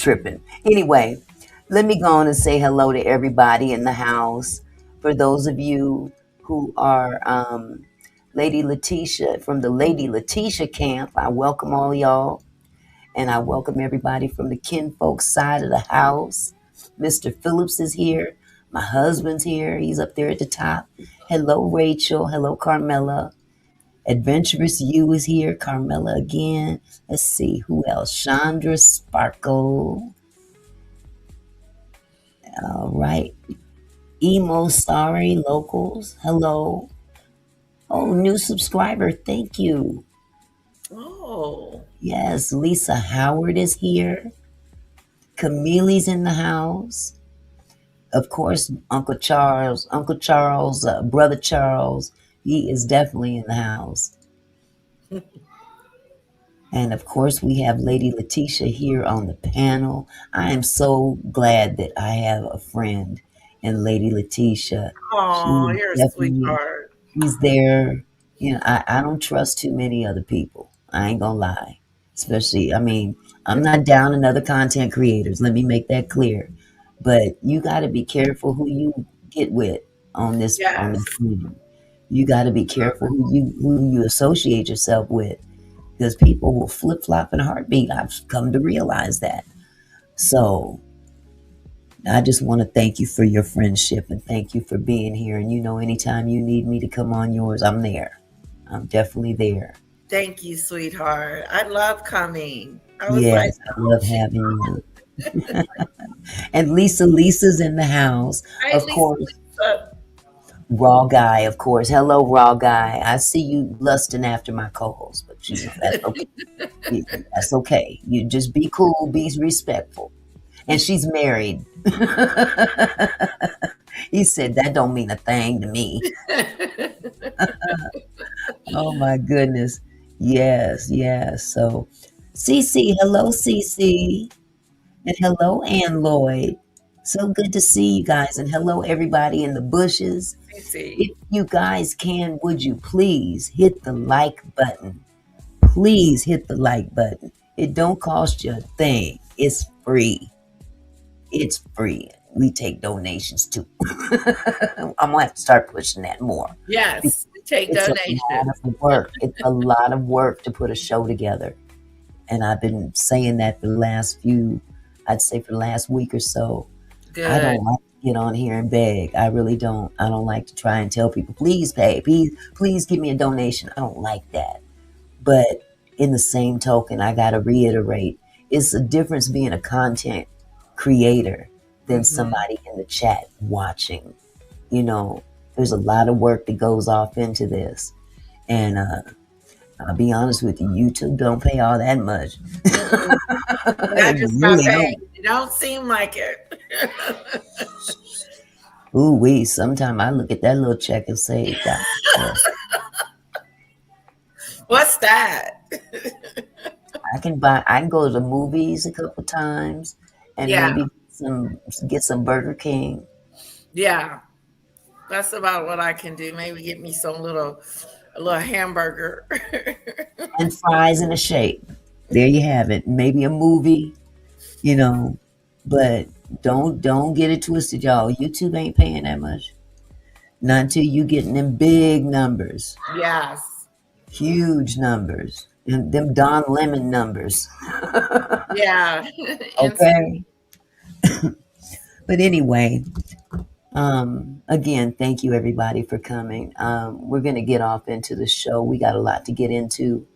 tripping. Anyway, let me go on and say hello to everybody in the house. For those of you who are Lady Letitia from the Lady Letitia camp, I welcome all y'all. And I welcome everybody from the kinfolk side of the house. Mr. Phillips is here. My husband's here. He's up there at the top. Hello, Rachel. Hello, Carmela. Adventurous You is here. Carmela again. Let's see who else. Chandra Sparkle. All right. Emo Sorry Locals. Hello. Oh, new subscriber. Thank you. Oh. Yes, Lisa Howard is here. Camille's in the house. Of course, Uncle Charles, Brother Charles, he is definitely in the house. And of course, we have Lady Letitia here on the panel. I am so glad that I have a friend in Lady Letitia. Oh, She you're a definitely, sweetheart. she's there. You know, I don't trust too many other people. I ain't gonna lie. Especially, I mean, I'm not down on other content creators. Let me make that clear. But you got to be careful who you get with on this Yes. team. You got to be careful who you associate yourself with because people will flip flop in a heartbeat. I've come to realize that. So I just want to thank you for your friendship and thank you for being here. And you know, anytime you need me to come on yours, I'm there. I'm definitely there. Thank you, sweetheart. I love coming. I was like, Yes, I love having you. And Lisa's in the house, hey, of Lisa, course. Lisa. Raw guy, of course. Hello, raw guy. I see you lusting after my co-host, but that's okay. That's okay. You just be cool, be respectful. And she's married. He said that don't mean a thing to me. Oh my goodness. Yes, yes. So Cece, hello Cece. And hello Ann Lloyd. So good to see you guys. And hello everybody in the bushes. Cece. If you guys can, would you please hit the like button? Please hit the like button. It don't cost you a thing. It's free. It's free. We take donations too. I'm gonna have to start pushing that more. Yes, we take It's a donations. lot of work. It's a lot of work to put a show together. And I've been saying that for the last I'd say for the last week or so. I Good. don't like to get on here and beg. I really don't. I don't like to try and tell people, please pay, please give me a donation. I don't like that. But in the same token, I got to reiterate, it's a difference being a content creator than Hmm. somebody in the chat watching. You know, there's a lot of work that goes off into this. And I'll be honest with you, YouTube don't pay all that much. Mm-mm. I It just got really paid. don't. It don't seem like it. Ooh wee. Sometimes I look at that little check and say, God, What's that? I can go to the movies a couple times and Yeah, maybe get some Burger King yeah. That's about what I can do. Maybe get me a little hamburger. and fries and a shake. There you have it. Maybe a movie, you know, but don't get it twisted, y'all. YouTube ain't paying that much. Not until you getting them big numbers, Yes. huge numbers, and them Don Lemon numbers. Yeah. Okay. But anyway, again, thank you everybody for coming. We're gonna get off into the show. We got a lot to get into.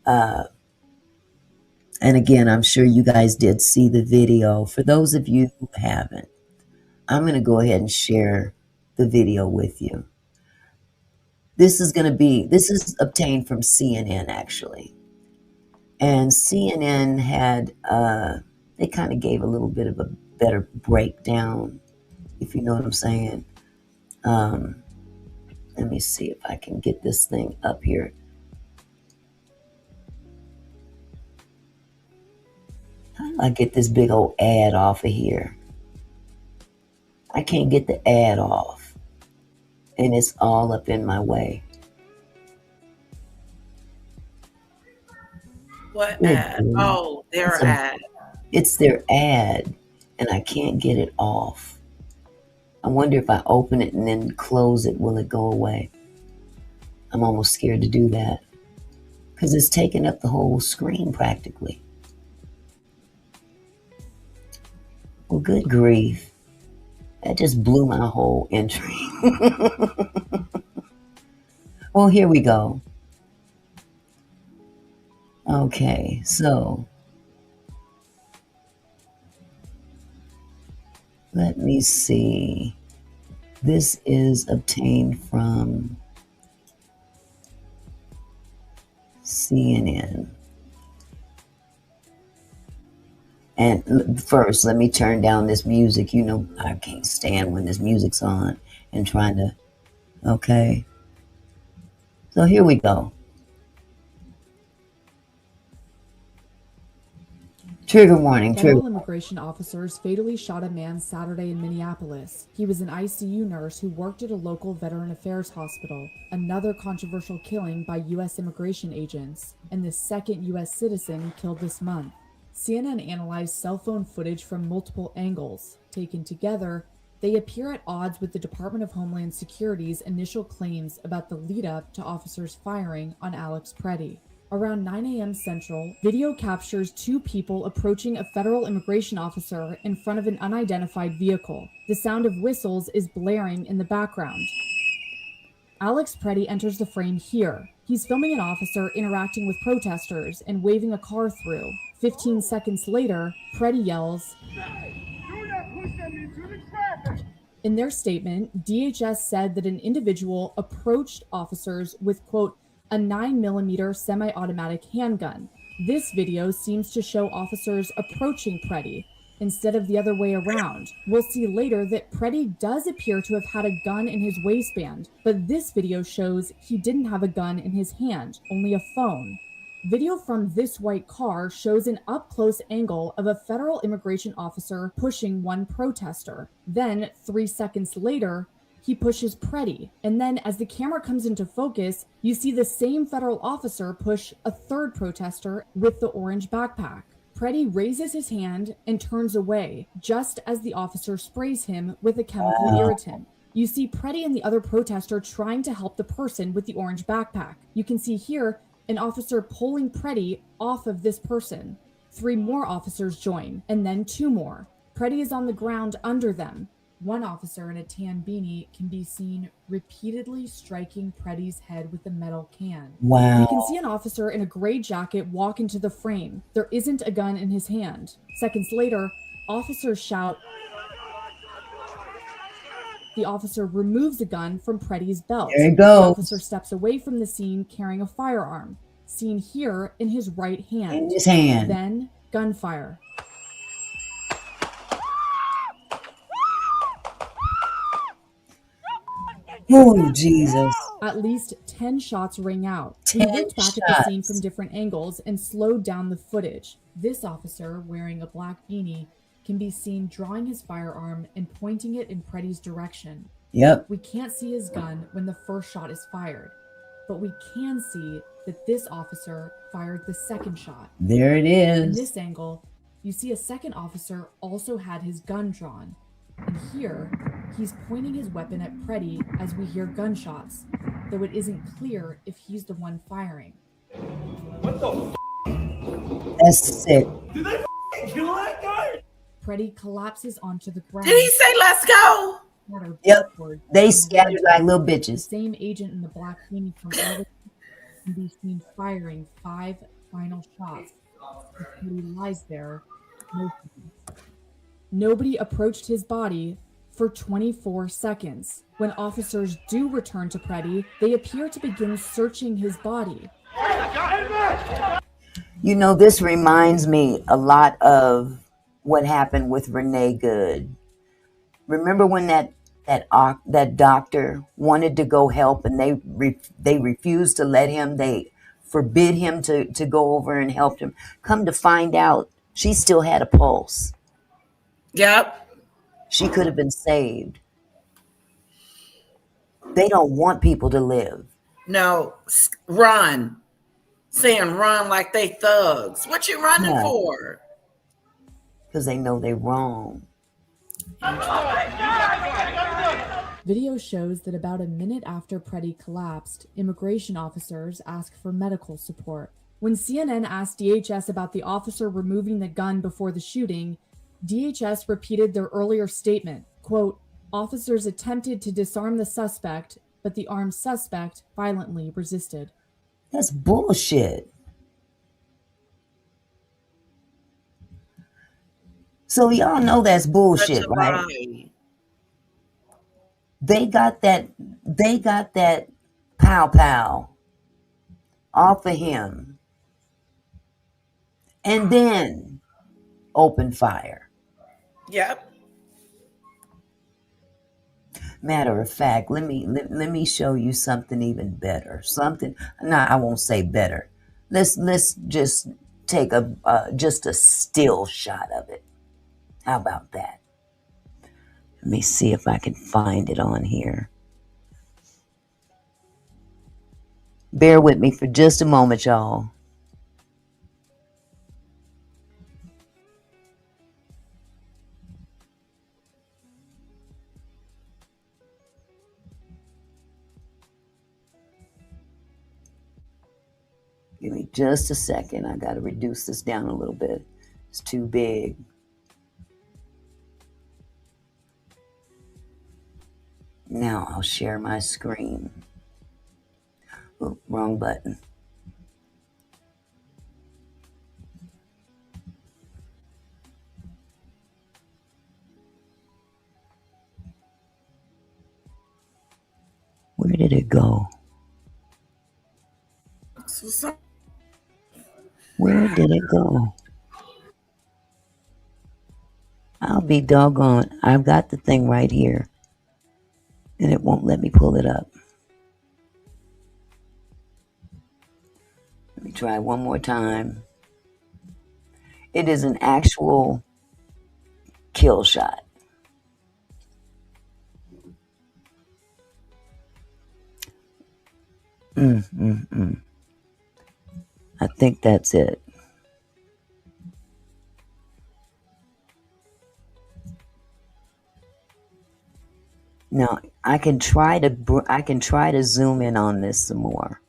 And again, I'm sure you guys did see the video. For those of you who haven't, I'm going to go ahead and share the video with you. This is obtained from CNN actually. And CNN had, they kind of gave a little bit of a better breakdown, if you know what I'm saying. Um, Let me see if I can get this thing up here. How do I get this big old ad off of here? I can't get the ad off, and it's all up in my way. What Good ad? grief. Oh, That's their a ad. It's their ad, and I can't get it off. I wonder if I open it and then close it, will it go away? I'm almost scared to do that because it's taking up the whole screen practically. Well, good grief. That just blew my whole entry. Well, here we go. Okay, so let me see. This is obtained from CNN. And first, let me turn down this music. You know, I can't stand when this music's on and trying to. Okay. So here we go. Trigger warning. Federal immigration officers fatally shot a man Saturday in Minneapolis. He was an ICU nurse who worked at a local Veteran Affairs hospital, another controversial killing by U.S. immigration agents, and the second U.S. citizen killed this month. CNN analyzed cell phone footage from multiple angles. Taken together, they appear at odds with the Department of Homeland Security's initial claims about the lead-up to officers firing on Alex Pretti. Around 9 a.m. Central, video captures two people approaching a federal immigration officer in front of an unidentified vehicle. The sound of whistles is blaring in the background. Alex Pretti enters the frame here. He's filming an officer interacting with protesters and waving a car through. 15 seconds later, Pretti yells, "Do not push them into the traffic!" In their statement, DHS said that an individual approached officers with, quote, a 9mm semi-automatic handgun. This video seems to show officers approaching Pretti instead of the other way around. We'll see later that Pretti does appear to have had a gun in his waistband, but this video shows he didn't have a gun in his hand, only a phone. Video from this white car shows an up-close angle of a federal immigration officer pushing one protester. Then, 3 seconds later, he pushes Pretti, and then as the camera comes into focus, you see the same federal officer push a third protester with the orange backpack. Pretti raises his hand and turns away, just as the officer sprays him with a chemical irritant. You see Pretti and the other protester trying to help the person with the orange backpack. You can see here an officer pulling Pretti off of this person. 3 more officers join, and then 2 more. Pretti is on the ground under them. One officer in a tan beanie can be seen repeatedly striking Pretti's head with a metal can. Wow. You can see an officer in a gray jacket walk into the frame. There isn't a gun in his hand. Seconds later, officers shout. The officer removes a gun from Pretti's belt. There he The goes. officer steps away from the scene carrying a firearm, seen here in his right hand. In his hand. Then, gunfire. Oh, Jesus. At least 10 shots ring out. 10 We looked back at the scene shots. from different angles and slowed down the footage. This officer, wearing a black beanie, can be seen drawing his firearm and pointing it in Pretti's direction. Yep. We can't see his gun when the first shot is fired, but we can see that this officer fired the second shot. There it In is. this angle, you see a second officer also had his gun drawn. And here, he's pointing his weapon at Pretti as we hear gunshots, though it isn't clear if he's the one firing. What the That's sick. Did they kill that guy? Pretti collapses onto the ground. Did he say let's go? Yep. Backward. They scattered like little The bitches. same agent in the black beanie from Revolt can be seen firing 5 final shots. He lies there, motionless. Nobody approached his body for 24 seconds. When officers do return to Pretti, they appear to begin searching his body. You know, this reminds me a lot of what happened with Renee Good. Remember when that doctor wanted to go help and they refused to let him. They forbid him to go over and help him. Come to find out, she still had a pulse. Yep. She could have been saved. They don't want people to live. No, run. Saying run like they thugs. What you running Yeah. for? because they know they're wrong. Video shows that about a minute after Pretti collapsed, immigration officers asked for medical support. When CNN asked DHS about the officer removing the gun before the shooting, DHS repeated their earlier statement, quote, "Officers attempted to disarm the suspect, but the armed suspect violently resisted." That's bullshit. So y'all know that's Such bullshit, a right? lie. They got that pow pow off of him and then open fire. Yep. Matter of fact, let me show you something even better. Something, no, I won't say better. Let's just take just a still shot of it. How about that? Let me see if I can find it on here. Bear with me for just a moment, y'all. Give me just a second. I got to reduce this down a little bit. It's too big. Now I'll share my screen. Oh, wrong button. Where did it go? Where did it go? I'll be doggone. I've got the thing right here. And it won't let me pull it up. Let me try one more time. It is an actual kill shot. I think that's it. Now I can try to zoom in on this some more.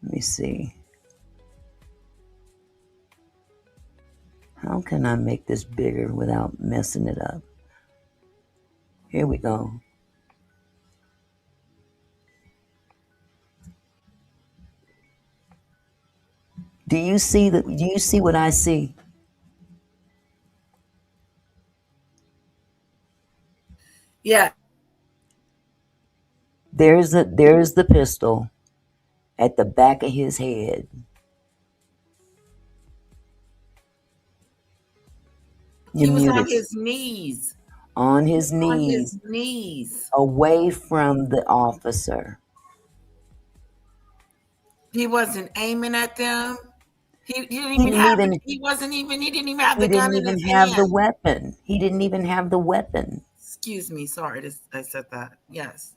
Let me see. How can I make this bigger without messing it up? Here we go. Do you see what I see? Yeah. There's the pistol at the back of his head. He You're was on muted. his knees. On his On his knees, knees. away from the officer. He wasn't aiming at them. He didn't He even didn't have even he wasn't even he didn't even have he the gun didn't in even his have the hand. weapon. He didn't even have the weapon. Excuse me, sorry, I said that. Yes.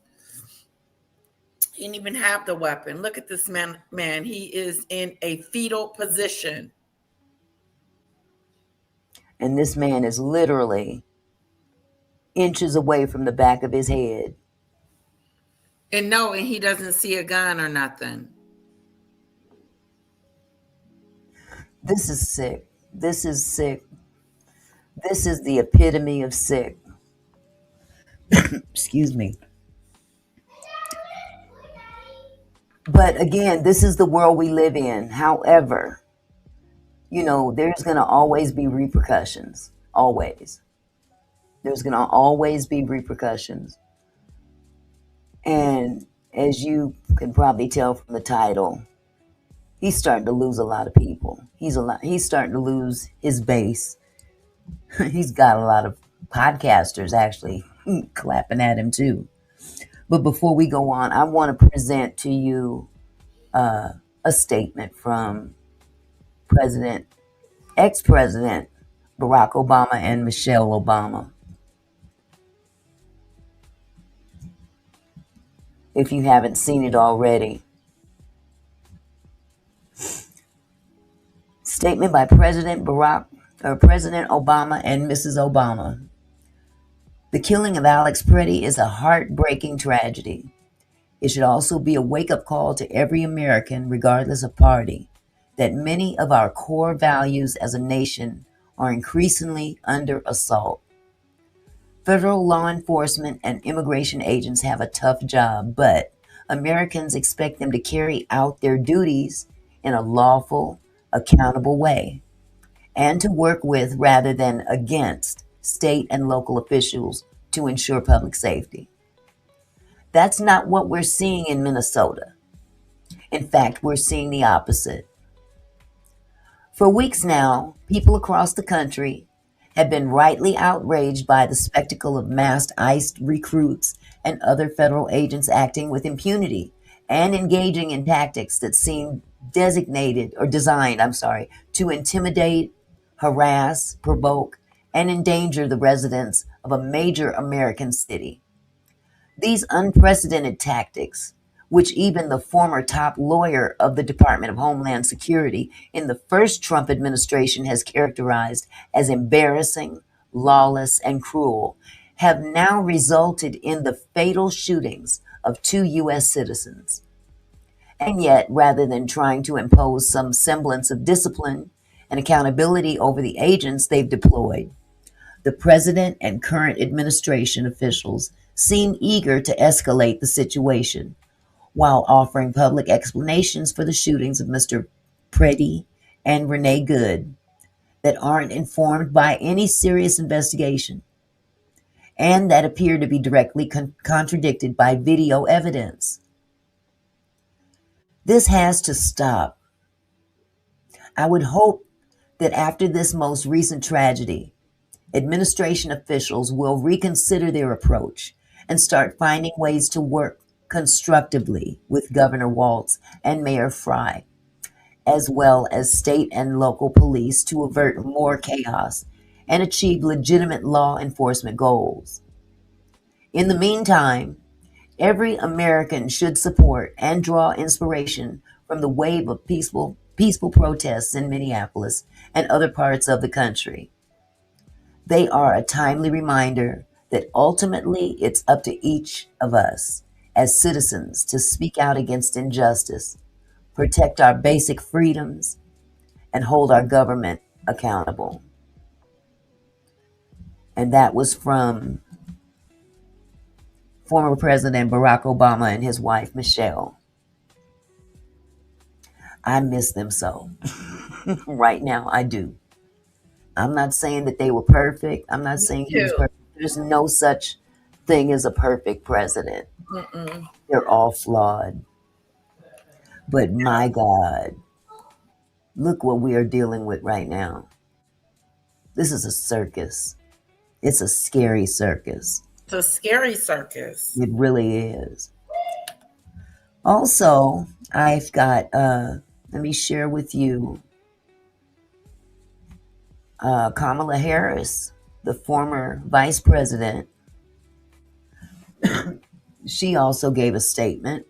He didn't even have the weapon. Look at this man. He is in a fetal position. And this man is literally inches away from the back of his head. And he doesn't see a gun or nothing. This is sick. This is sick. This is the epitome of sick. Excuse me. But again, this is the world we live in. However, there's going to always be repercussions. Always. There's going to always be repercussions. And as you can probably tell from the title, he's starting to lose a lot of people. He's starting to lose his base. He's got a lot of podcasters actually clapping at him too. But before we go on, I want to present to you a statement from ex-president Barack Obama and Michelle Obama. If you haven't seen it already. Statement by President Barack President Obama and Mrs. Obama. The killing of Alex Pretti is a heartbreaking tragedy. It should also be a wake-up call to every American, regardless of party, that many of our core values as a nation are increasingly under assault. Federal law enforcement and immigration agents have a tough job, but Americans expect them to carry out their duties in a lawful, accountable way, and to work with rather than against state and local officials to ensure public safety. That's not what we're seeing in Minnesota. In fact, we're seeing the opposite. For weeks now, people across the country have been rightly outraged by the spectacle of massed ICE recruits and other federal agents acting with impunity and engaging in tactics that seem designed, to intimidate, harass, provoke, and endanger the residents of a major American city. These unprecedented tactics, which even the former top lawyer of the Department of Homeland Security in the first Trump administration has characterized as embarrassing, lawless, and cruel, have now resulted in the fatal shootings of two U.S. citizens. And yet, rather than trying to impose some semblance of discipline and accountability over the agents they've deployed, the president and current administration officials seem eager to escalate the situation while offering public explanations for the shootings of Mr. Pretti and Renee Good that aren't informed by any serious investigation and that appear to be directly contradicted by video evidence. This has to stop. I would hope that after this most recent tragedy, administration officials will reconsider their approach and start finding ways to work constructively with Governor Walz and Mayor Fry, as well as state and local police to avert more chaos and achieve legitimate law enforcement goals. In the meantime, every American should support and draw inspiration from the wave of peaceful protests in Minneapolis and other parts of the country. They are a timely reminder that ultimately it's up to each of us as citizens to speak out against injustice, protect our basic freedoms, and hold our government accountable. And that was from former President Barack Obama and his wife, Michelle. I miss them so. Right now, I do. I'm not saying that they were perfect. I'm not saying he was Too. perfect. There's no such thing as a perfect president. Mm-mm. They're all flawed. But my God, look what we are dealing with right now. This is a circus. It's a scary circus. It's a scary circus. It really is. Also, I've got, let me share with you Kamala Harris, the former vice president. She also gave a statement.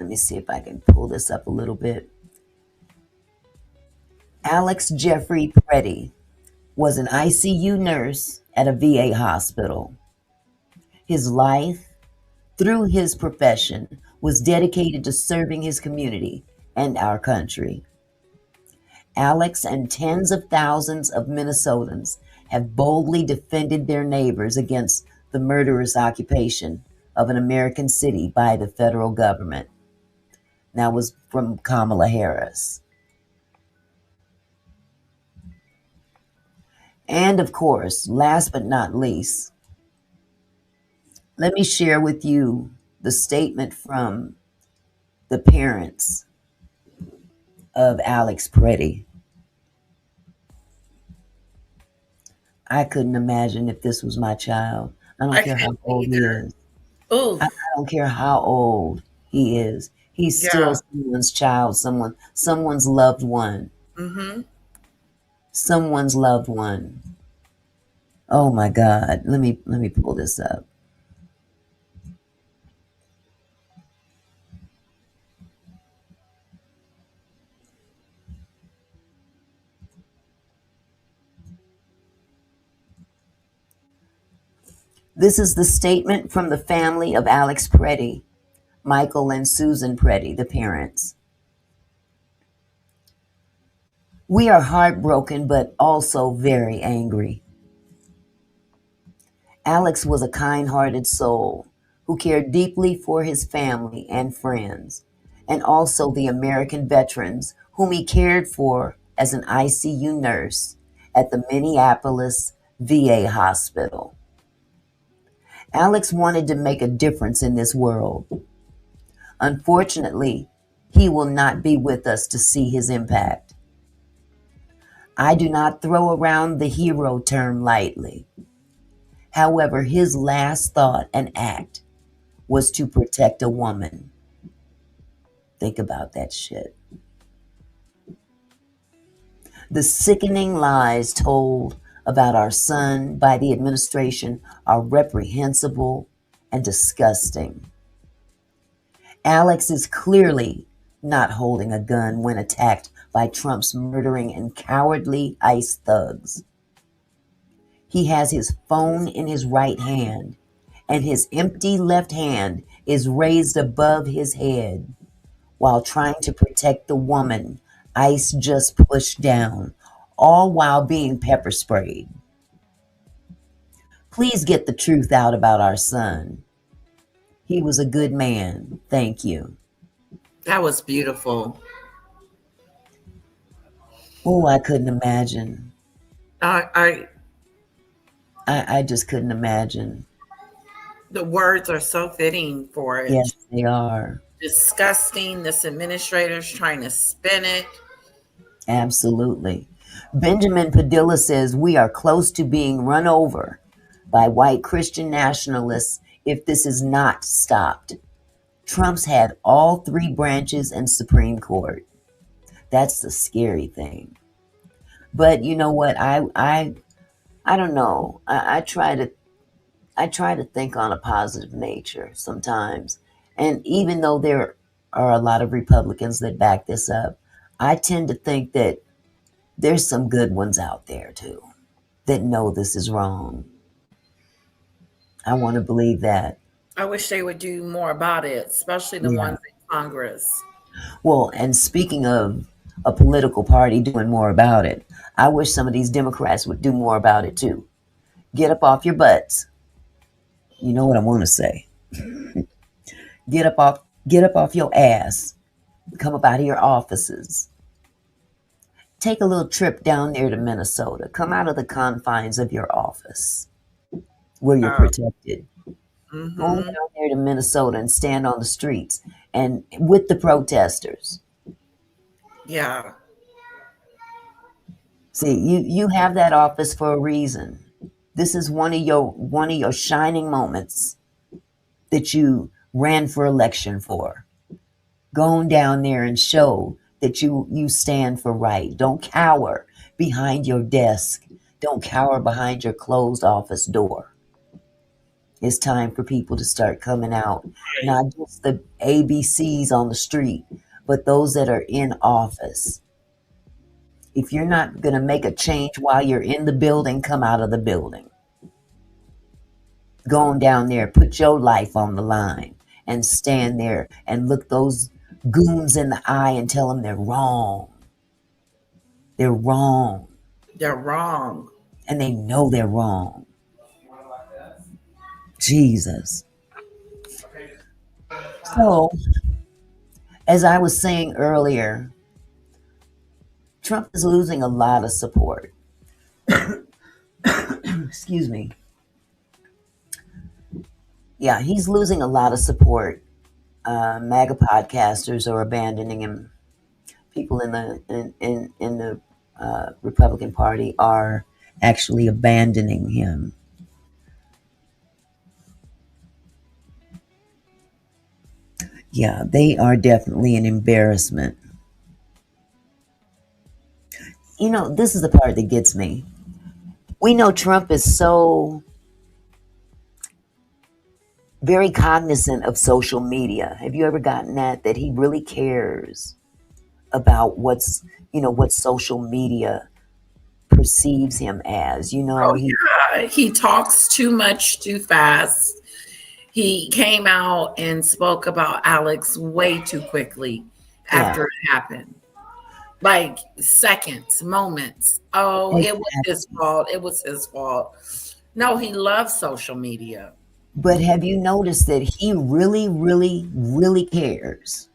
Let me see if I can pull this up a little bit. Alex Jeffrey Pretti was an ICU nurse at a VA hospital. His life, through his profession, was dedicated to serving his community and our country. Alex and tens of thousands of Minnesotans have boldly defended their neighbors against the murderous occupation of an American city by the federal government. That was from Kamala Harris. And of course, last but not least, let me share with you the statement from the parents of Alex Pretti. I couldn't imagine if this was my child. I don't I care how can't old he either. is. Oh, I don't care how old he is. He's still yeah. someone's child, someone's loved one. Mm-hmm. Someone's loved one. Oh my God. Let me pull this up. This is the statement from the family of Alex Pretti, Michael and Susan Pretti, the parents. We are heartbroken, but also very angry. Alex was a kind-hearted soul who cared deeply for his family and friends, and also the American veterans whom he cared for as an ICU nurse at the Minneapolis VA hospital. Alex wanted to make a difference in this world. Unfortunately, he will not be with us to see his impact. I do not throw around the hero term lightly. However, his last thought and act was to protect a woman. Think about that shit. The sickening lies told about our son by the administration are reprehensible and disgusting. Alex is clearly not holding a gun when attacked by Trump's murdering and cowardly ICE thugs. He has his phone in his right hand, and his empty left hand is raised above his head while trying to protect the woman ICE just pushed down, all while being pepper sprayed. Please get the truth out about our son. He was a good man. Thank you. That was beautiful. Oh, I couldn't imagine. I I just couldn't imagine. The words are so fitting for it. Yes, they are. Disgusting. This administrator's trying to spin it. Absolutely. Benjamin Padilla says we are close to being run over by white Christian nationalists if this is not stopped. Trump's had all three branches and Supreme Court. That's the scary thing. But you know what? I don't know. I try to think on a positive nature sometimes. And even though there are a lot of Republicans that back this up, I tend to think that there's some good ones out there too that know this is wrong. I want to believe that. I wish they would do more about it, especially the Yeah. ones in Congress. Well, and speaking of a political party doing more about it, I wish some of these Democrats would do more about it too. Get up off your butts. You know what I want to say. Get up off your ass. Come up out of your offices. Take a little trip down there to Minnesota. Come out of the confines of your office where you're protected. Go down there to Minnesota and stand on the streets and with the protesters. Yeah. See, you have that office for a reason. This is one of your shining moments that you ran for election for. Go on down there and show that you stand for right. Don't cower behind your desk. Don't cower behind your closed office door. It's time for people to start coming out. Not just the ABCs on the street, but those that are in office. If you're not going to make a change while you're in the building, come out of the building. Go on down there, put your life on the line and stand there and look those goons in the eye and tell them they're wrong. They're wrong. They're wrong. And they know they're wrong. Jesus. So, as I was saying earlier, Trump is losing a lot of support. Excuse me. Yeah, he's losing a lot of support. MAGA podcasters are abandoning him. People in the Republican Party are actually abandoning him. Yeah, they are definitely an embarrassment. You know, this is the part that gets me. We know Trump is so very cognizant of social media. Have you ever gotten that he really cares about what social media perceives him as. Oh yeah, he talks too much too fast. He came out and spoke about Alex way too quickly Yeah, after it happened. Like seconds, moments. Oh, it was his exactly. fault. It was his fault. No, he loves social media. But have you noticed that he really, really, really cares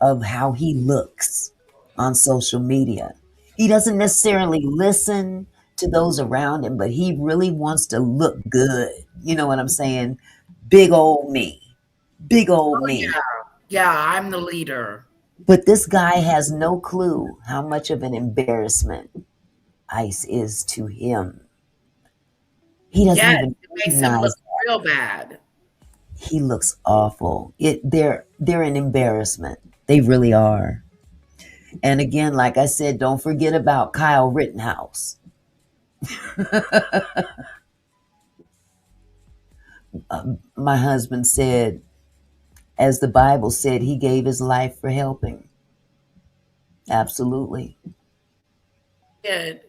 of how he looks on social media? He doesn't necessarily listen to those around him, but he really wants to look good. You know what I'm saying? Big old me. Big old me. Yeah, yeah, I'm the leader. But this guy has no clue how much of an embarrassment ICE is to him. He doesn't Yes, even it makes him look recognize real bad. he looks awful. They're an embarrassment. They really are. And again, like I said, don't forget about Kyle Rittenhouse. My husband said, as the Bible said, he gave his life for helping. Absolutely. Good.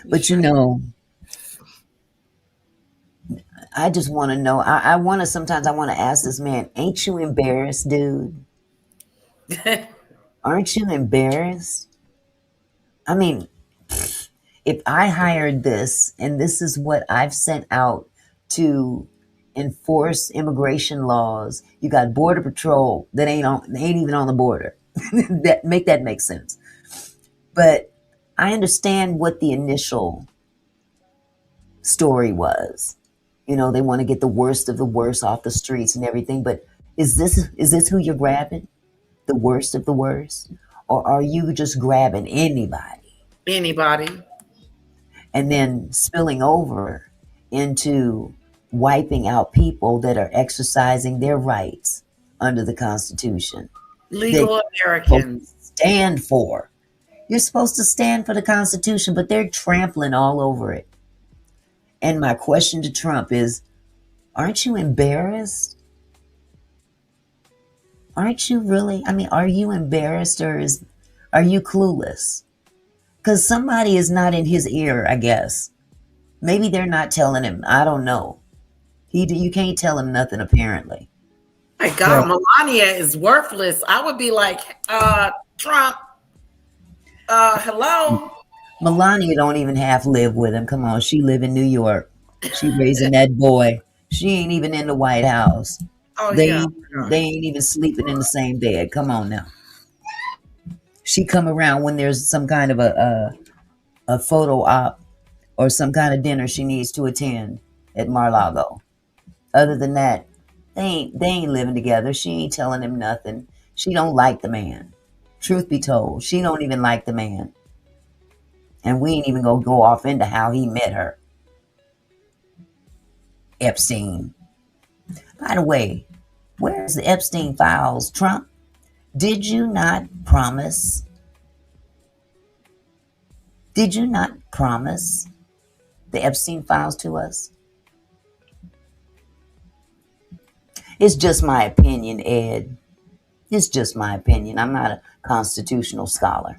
You But sure I just want to know. I want to, sometimes I want to ask this man, ain't you embarrassed, dude? did. Aren't you embarrassed? I mean, if I hired this and this is what I've sent out to enforce immigration laws, you got border patrol that ain't even on the border. That make sense. But I understand what the initial story was. They want to get the worst of the worst off the streets and everything, but is this who you're grabbing? The worst of the worst? Or are you just grabbing anybody Anybody? and then spilling over into wiping out people that are exercising their rights under the Constitution that Legal you're supposed to Americans. stand for? You're supposed to stand for the Constitution, but they're trampling all over it. And my question to Trump is, aren't you embarrassed? Aren't you really? I mean, are you embarrassed, or are you clueless? Because somebody is not in his ear, I guess. Maybe they're not telling him. I don't know. You can't tell him nothing apparently. My But God, Melania is worthless. I would be like, Trump, hello. Melania don't even half live with him. Come on, she live in New York. She raising that boy. She ain't even in the White House. Oh They yeah. ain't, they ain't even sleeping in the same bed. Come on now. She come around when there's some kind of a photo op or some kind of dinner she needs to attend at Mar-Lago. Other than that, they ain't living together. She ain't telling him nothing. She don't like the man. Truth be told, she don't even like the man. And we ain't even gonna go off into how he met her. Epstein. By the way, where's the Epstein files, Trump? Did you not promise? Did you not promise the Epstein files to us? It's just my opinion, Ed. It's just my opinion. I'm not a constitutional scholar,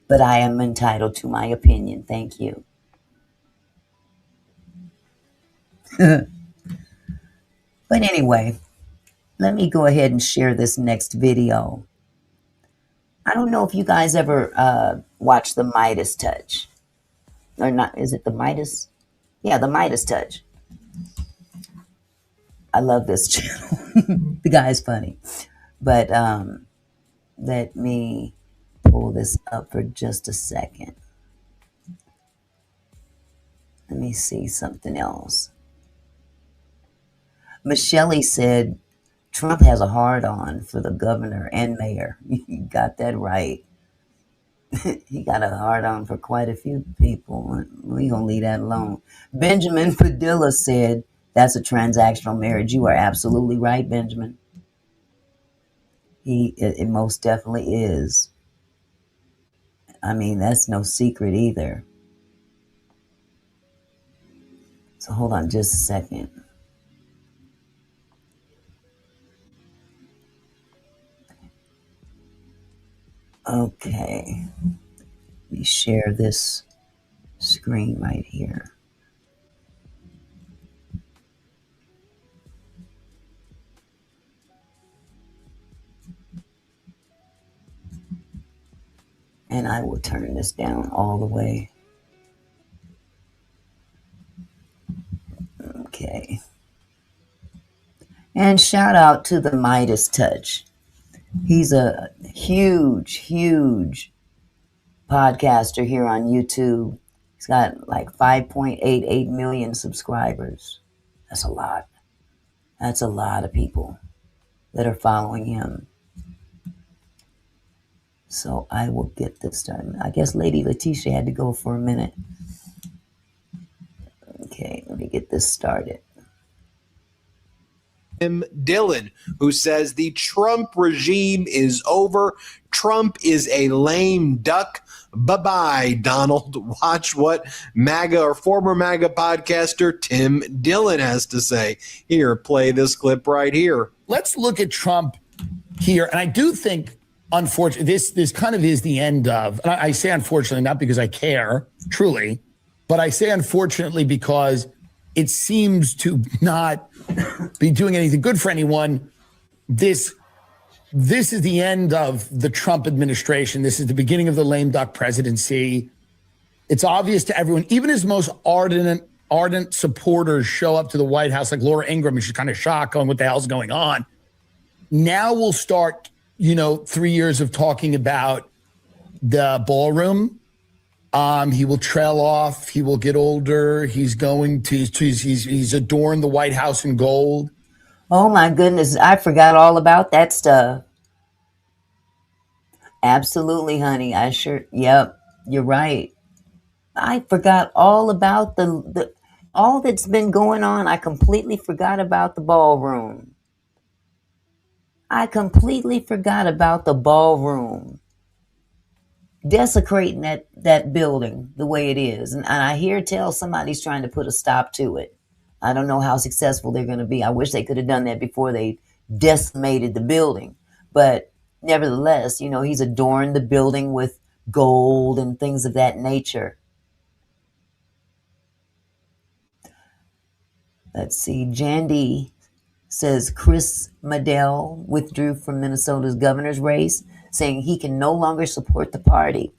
but I am entitled to my opinion. Thank you. But anyway, let me go ahead and share this next video. I don't know if you guys ever watched the Midas Touch. Or not, is it the Midas? Yeah, the Midas Touch. I love this channel. The guy's funny. But let me pull this up for just a second. Let me see something else. Michelle said Trump has a hard on for the governor and mayor. You got that right. He got a hard on for quite a few people. We're going to leave that alone. Benjamin Padilla said that's a transactional marriage. You are absolutely right, Benjamin. It most definitely is. I mean, that's no secret either. So hold on just a second. Okay. Let me share this screen right here. And I will turn this down all the way. Okay. And shout out to the Midas Touch. He's a huge, huge podcaster here on YouTube. He's got like 5.88 million subscribers. That's a lot. That's a lot of people that are following him. So I will get this done. I guess Lady Letitia had to go for a minute. Okay, let me get this started. Tim Dillon, who says the Trump regime is over. Trump is a lame duck. Bye-bye, Donald. Watch what MAGA or former MAGA podcaster Tim Dillon has to say. Here, play this clip right here. Let's look at Trump here. And I do think, unfortunately, this kind of is the end of, and I say unfortunately, not because I care, truly, but I say unfortunately because it seems to not be doing anything good for anyone. This is the end of the Trump administration. This is the beginning of the lame duck presidency. It's obvious to everyone, even his most ardent supporters show up to the White House, like Laura Ingraham, and she's kind of shocked, going, what the hell's going on? Now we'll start, 3 years of talking about the ballroom. He will trail off. He will get older. He's adorned the White House in gold. Oh my goodness, I forgot all about that stuff. Absolutely, honey. Yep, you're right. I forgot all about all that's been going on. I completely forgot about the ballroom. I completely forgot about the ballroom. Desecrating that building the way it is. And I hear tell somebody's trying to put a stop to it. I don't know how successful they're going to be. I wish they could have done that before they decimated the building. But nevertheless, he's adorned the building with gold and things of that nature. Let's see. Jandy says Chris Madell withdrew from Minnesota's governor's race, saying he can no longer support the party.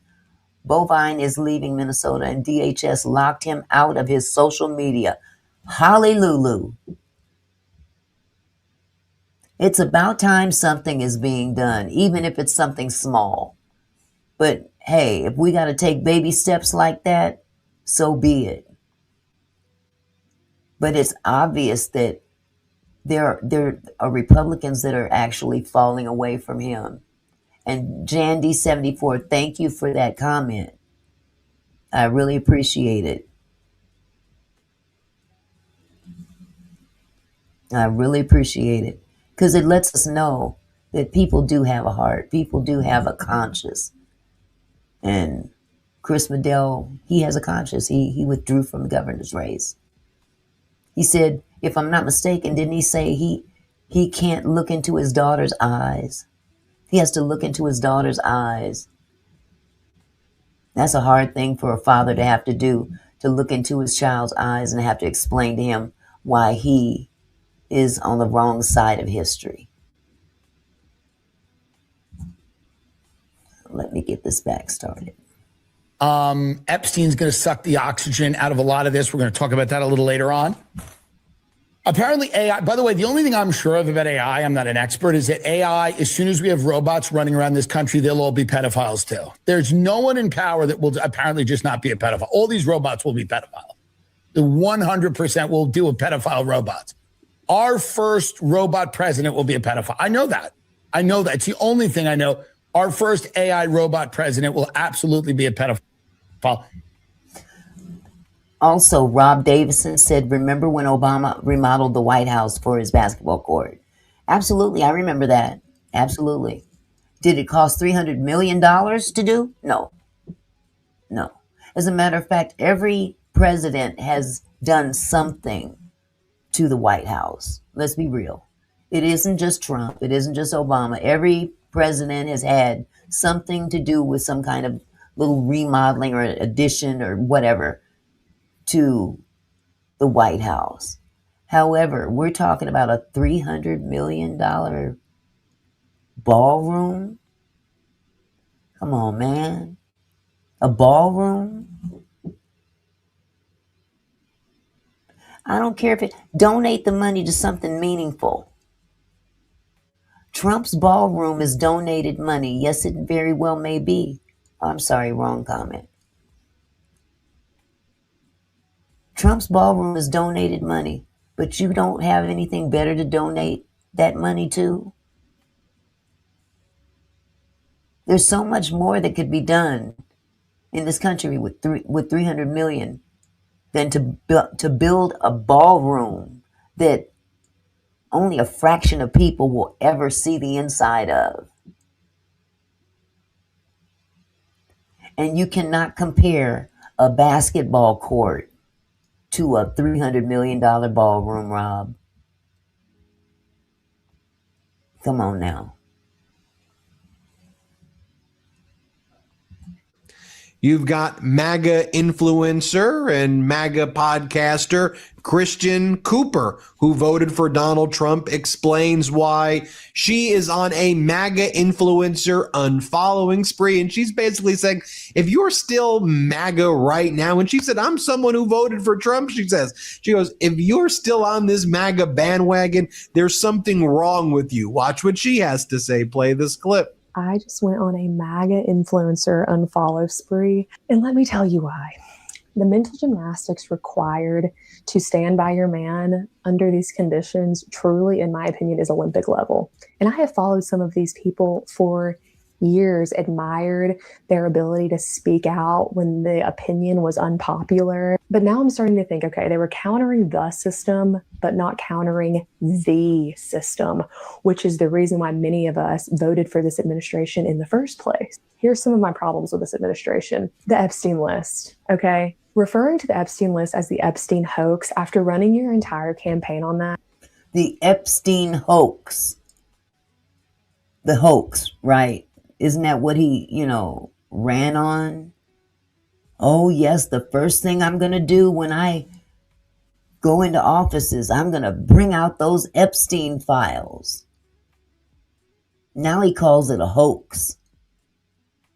Bovine is leaving Minnesota, and DHS locked him out of his social media. Hallelujah. It's about time something is being done, even if it's something small. But hey, if we got to take baby steps like that, so be it. But it's obvious that there are Republicans that are actually falling away from him. And Jandy74, thank you for that comment. I really appreciate it. I really appreciate it. Because it lets us know that people do have a heart. People do have a conscience. And Chris Madell, he has a conscience. He withdrew from the governor's race. He said, if I'm not mistaken, didn't he say he can't look into his daughter's eyes? He has to look into his daughter's eyes. That's a hard thing for a father to have to do, to look into his child's eyes and have to explain to him why he is on the wrong side of history. Let me get this back started. Epstein's going to suck the oxygen out of a lot of this. We're going to talk about that a little later on. Apparently AI, by the way, the only thing I'm sure of about AI, I'm not an expert, is that AI, as soon as we have robots running around this country, they'll all be pedophiles too. There's no one in power that will apparently just not be a pedophile. All these robots will be pedophile. The 100% will deal with pedophile robots. Our first robot president will be a pedophile. I know that. It's the only thing I know. Our first AI robot president will absolutely be a pedophile. Also, Rob Davison said, remember when Obama remodeled the White House for his basketball court? Absolutely. I remember that. Absolutely. Did it cost $300 million to do? No. As a matter of fact, every president has done something to the White House. Let's be real. It isn't just Trump. It isn't just Obama. Every president has had something to do with some kind of little remodeling or addition or whatever to the White House. However, we're talking about a $300 million ballroom. Come on, man. A ballroom? I don't care if it, donate the money to something meaningful. Trump's ballroom is donated money. Yes, it very well may be. I'm sorry, wrong comment. Trump's ballroom is donated money, but you don't have anything better to donate that money to? There's so much more that could be done in this country with 300 million than to build a ballroom that only a fraction of people will ever see the inside of. And you cannot compare a basketball court to a $300 million ballroom, Rob. Come on now. You've got MAGA influencer and MAGA podcaster Christian Cooper, who voted for Donald Trump, explains why she is on a MAGA influencer unfollowing spree. And she's basically saying, if you're still MAGA right now, and she said, I'm someone who voted for Trump, she goes, if you're still on this MAGA bandwagon, there's something wrong with you. Watch what she has to say. Play this clip. I just went on a MAGA influencer unfollow spree. And let me tell you why. The mental gymnastics required to stand by your man under these conditions truly, in my opinion, is Olympic level. And I have followed some of these people for years, admired their ability to speak out when the opinion was unpopular. But now I'm starting to think, okay, they were countering the system, but not countering the system, which is the reason why many of us voted for this administration in the first place. Here's some of my problems with this administration. The Epstein list, okay? Referring to the Epstein list as the Epstein hoax after running your entire campaign on that. The Epstein hoax. The hoax, right? Isn't that what he, ran on? Oh, yes, the first thing I'm going to do when I go into offices, I'm going to bring out those Epstein files. Now he calls it a hoax.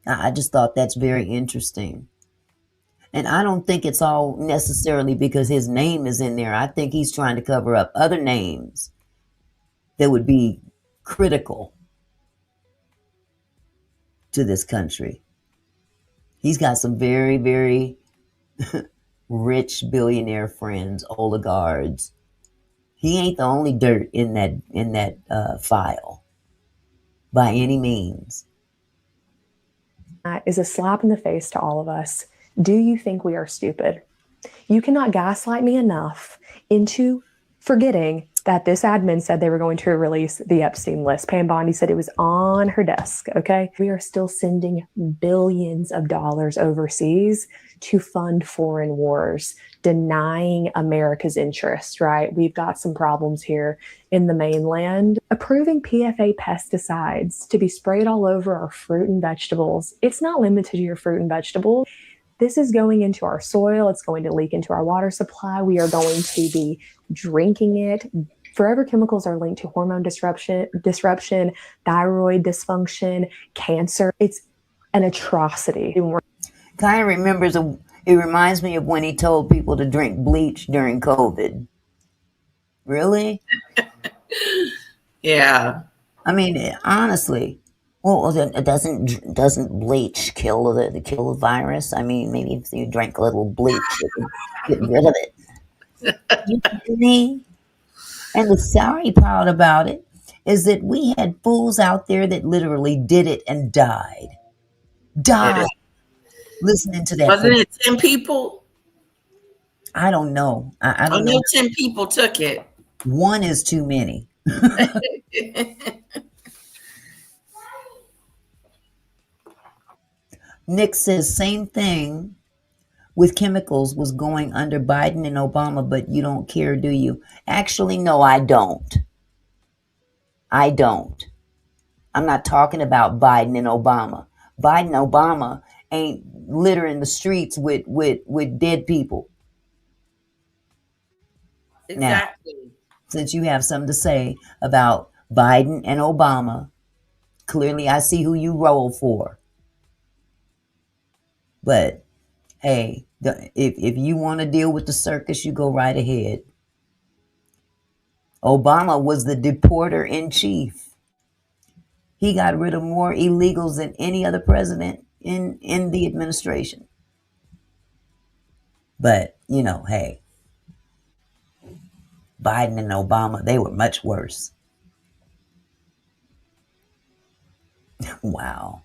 I just thought that's very interesting. And I don't think it's all necessarily because his name is in there. I think he's trying to cover up other names that would be critical to this country. He's got some very, very rich billionaire friends, oligarchs. He ain't the only dirt in that file by any means. That is a slap in the face to all of us. Do you think we are stupid? You cannot gaslight me enough into forgetting that this admin said they were going to release the Epstein list. Pam Bondi said it was on her desk, okay? We are still sending billions of dollars overseas to fund foreign wars, denying America's interest, right? We've got some problems here in the mainland. Approving PFA pesticides to be sprayed all over our fruit and vegetables. It's not limited to your fruit and vegetables. This is going into our soil. It's going to leak into our water supply. We are going to be drinking it. Forever chemicals are linked to hormone disruption, thyroid dysfunction, cancer. It's an atrocity. Kind of it reminds me of when he told people to drink bleach during COVID. Really? Yeah. I mean, honestly. Well, doesn't bleach kill the virus? I mean, maybe if you drank a little bleach, you could get rid of it. You know what I mean? And the sorry part about it is that we had fools out there that literally did it and died. Listening to that. Wasn't it 10 people? I don't know. I don't know. 10 people took it. One is too many. Nick says same thing with chemicals was going under Biden and Obama, but you don't care, do you? Actually, no, I don't. I'm not talking about Biden and Obama. Biden, Obama, ain't littering the streets with dead people. Now, Exactly. since you have something to say about Biden and Obama, clearly I see who you roll for. But hey, if you want to deal with the circus, you go right ahead. Obama was the deporter in chief. He got rid of more illegals than any other president in the administration. But, hey, Biden and Obama, they were much worse. Wow.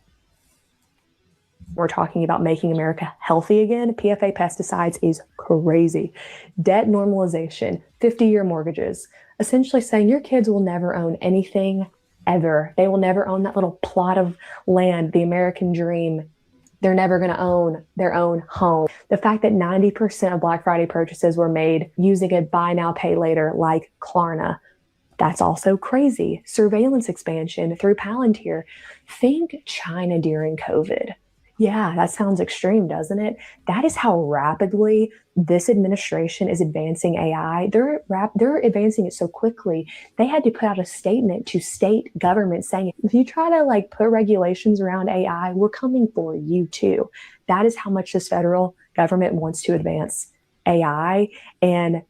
We're talking about making America healthy again. PFA pesticides is crazy. Debt normalization, 50-year mortgages, essentially saying your kids will never own anything ever. They will never own that little plot of land, the American dream. They're never going to own their own home. The fact that 90% of Black Friday purchases were made using a buy now, pay later like Klarna. That's also crazy. Surveillance expansion through Palantir. Think China during COVID. Yeah, that sounds extreme, doesn't it? That is how rapidly this administration is advancing AI. They're advancing it so quickly. They had to put out a statement to state governments saying, if you try to put regulations around AI, we're coming for you too. That is how much this federal government wants to advance AI and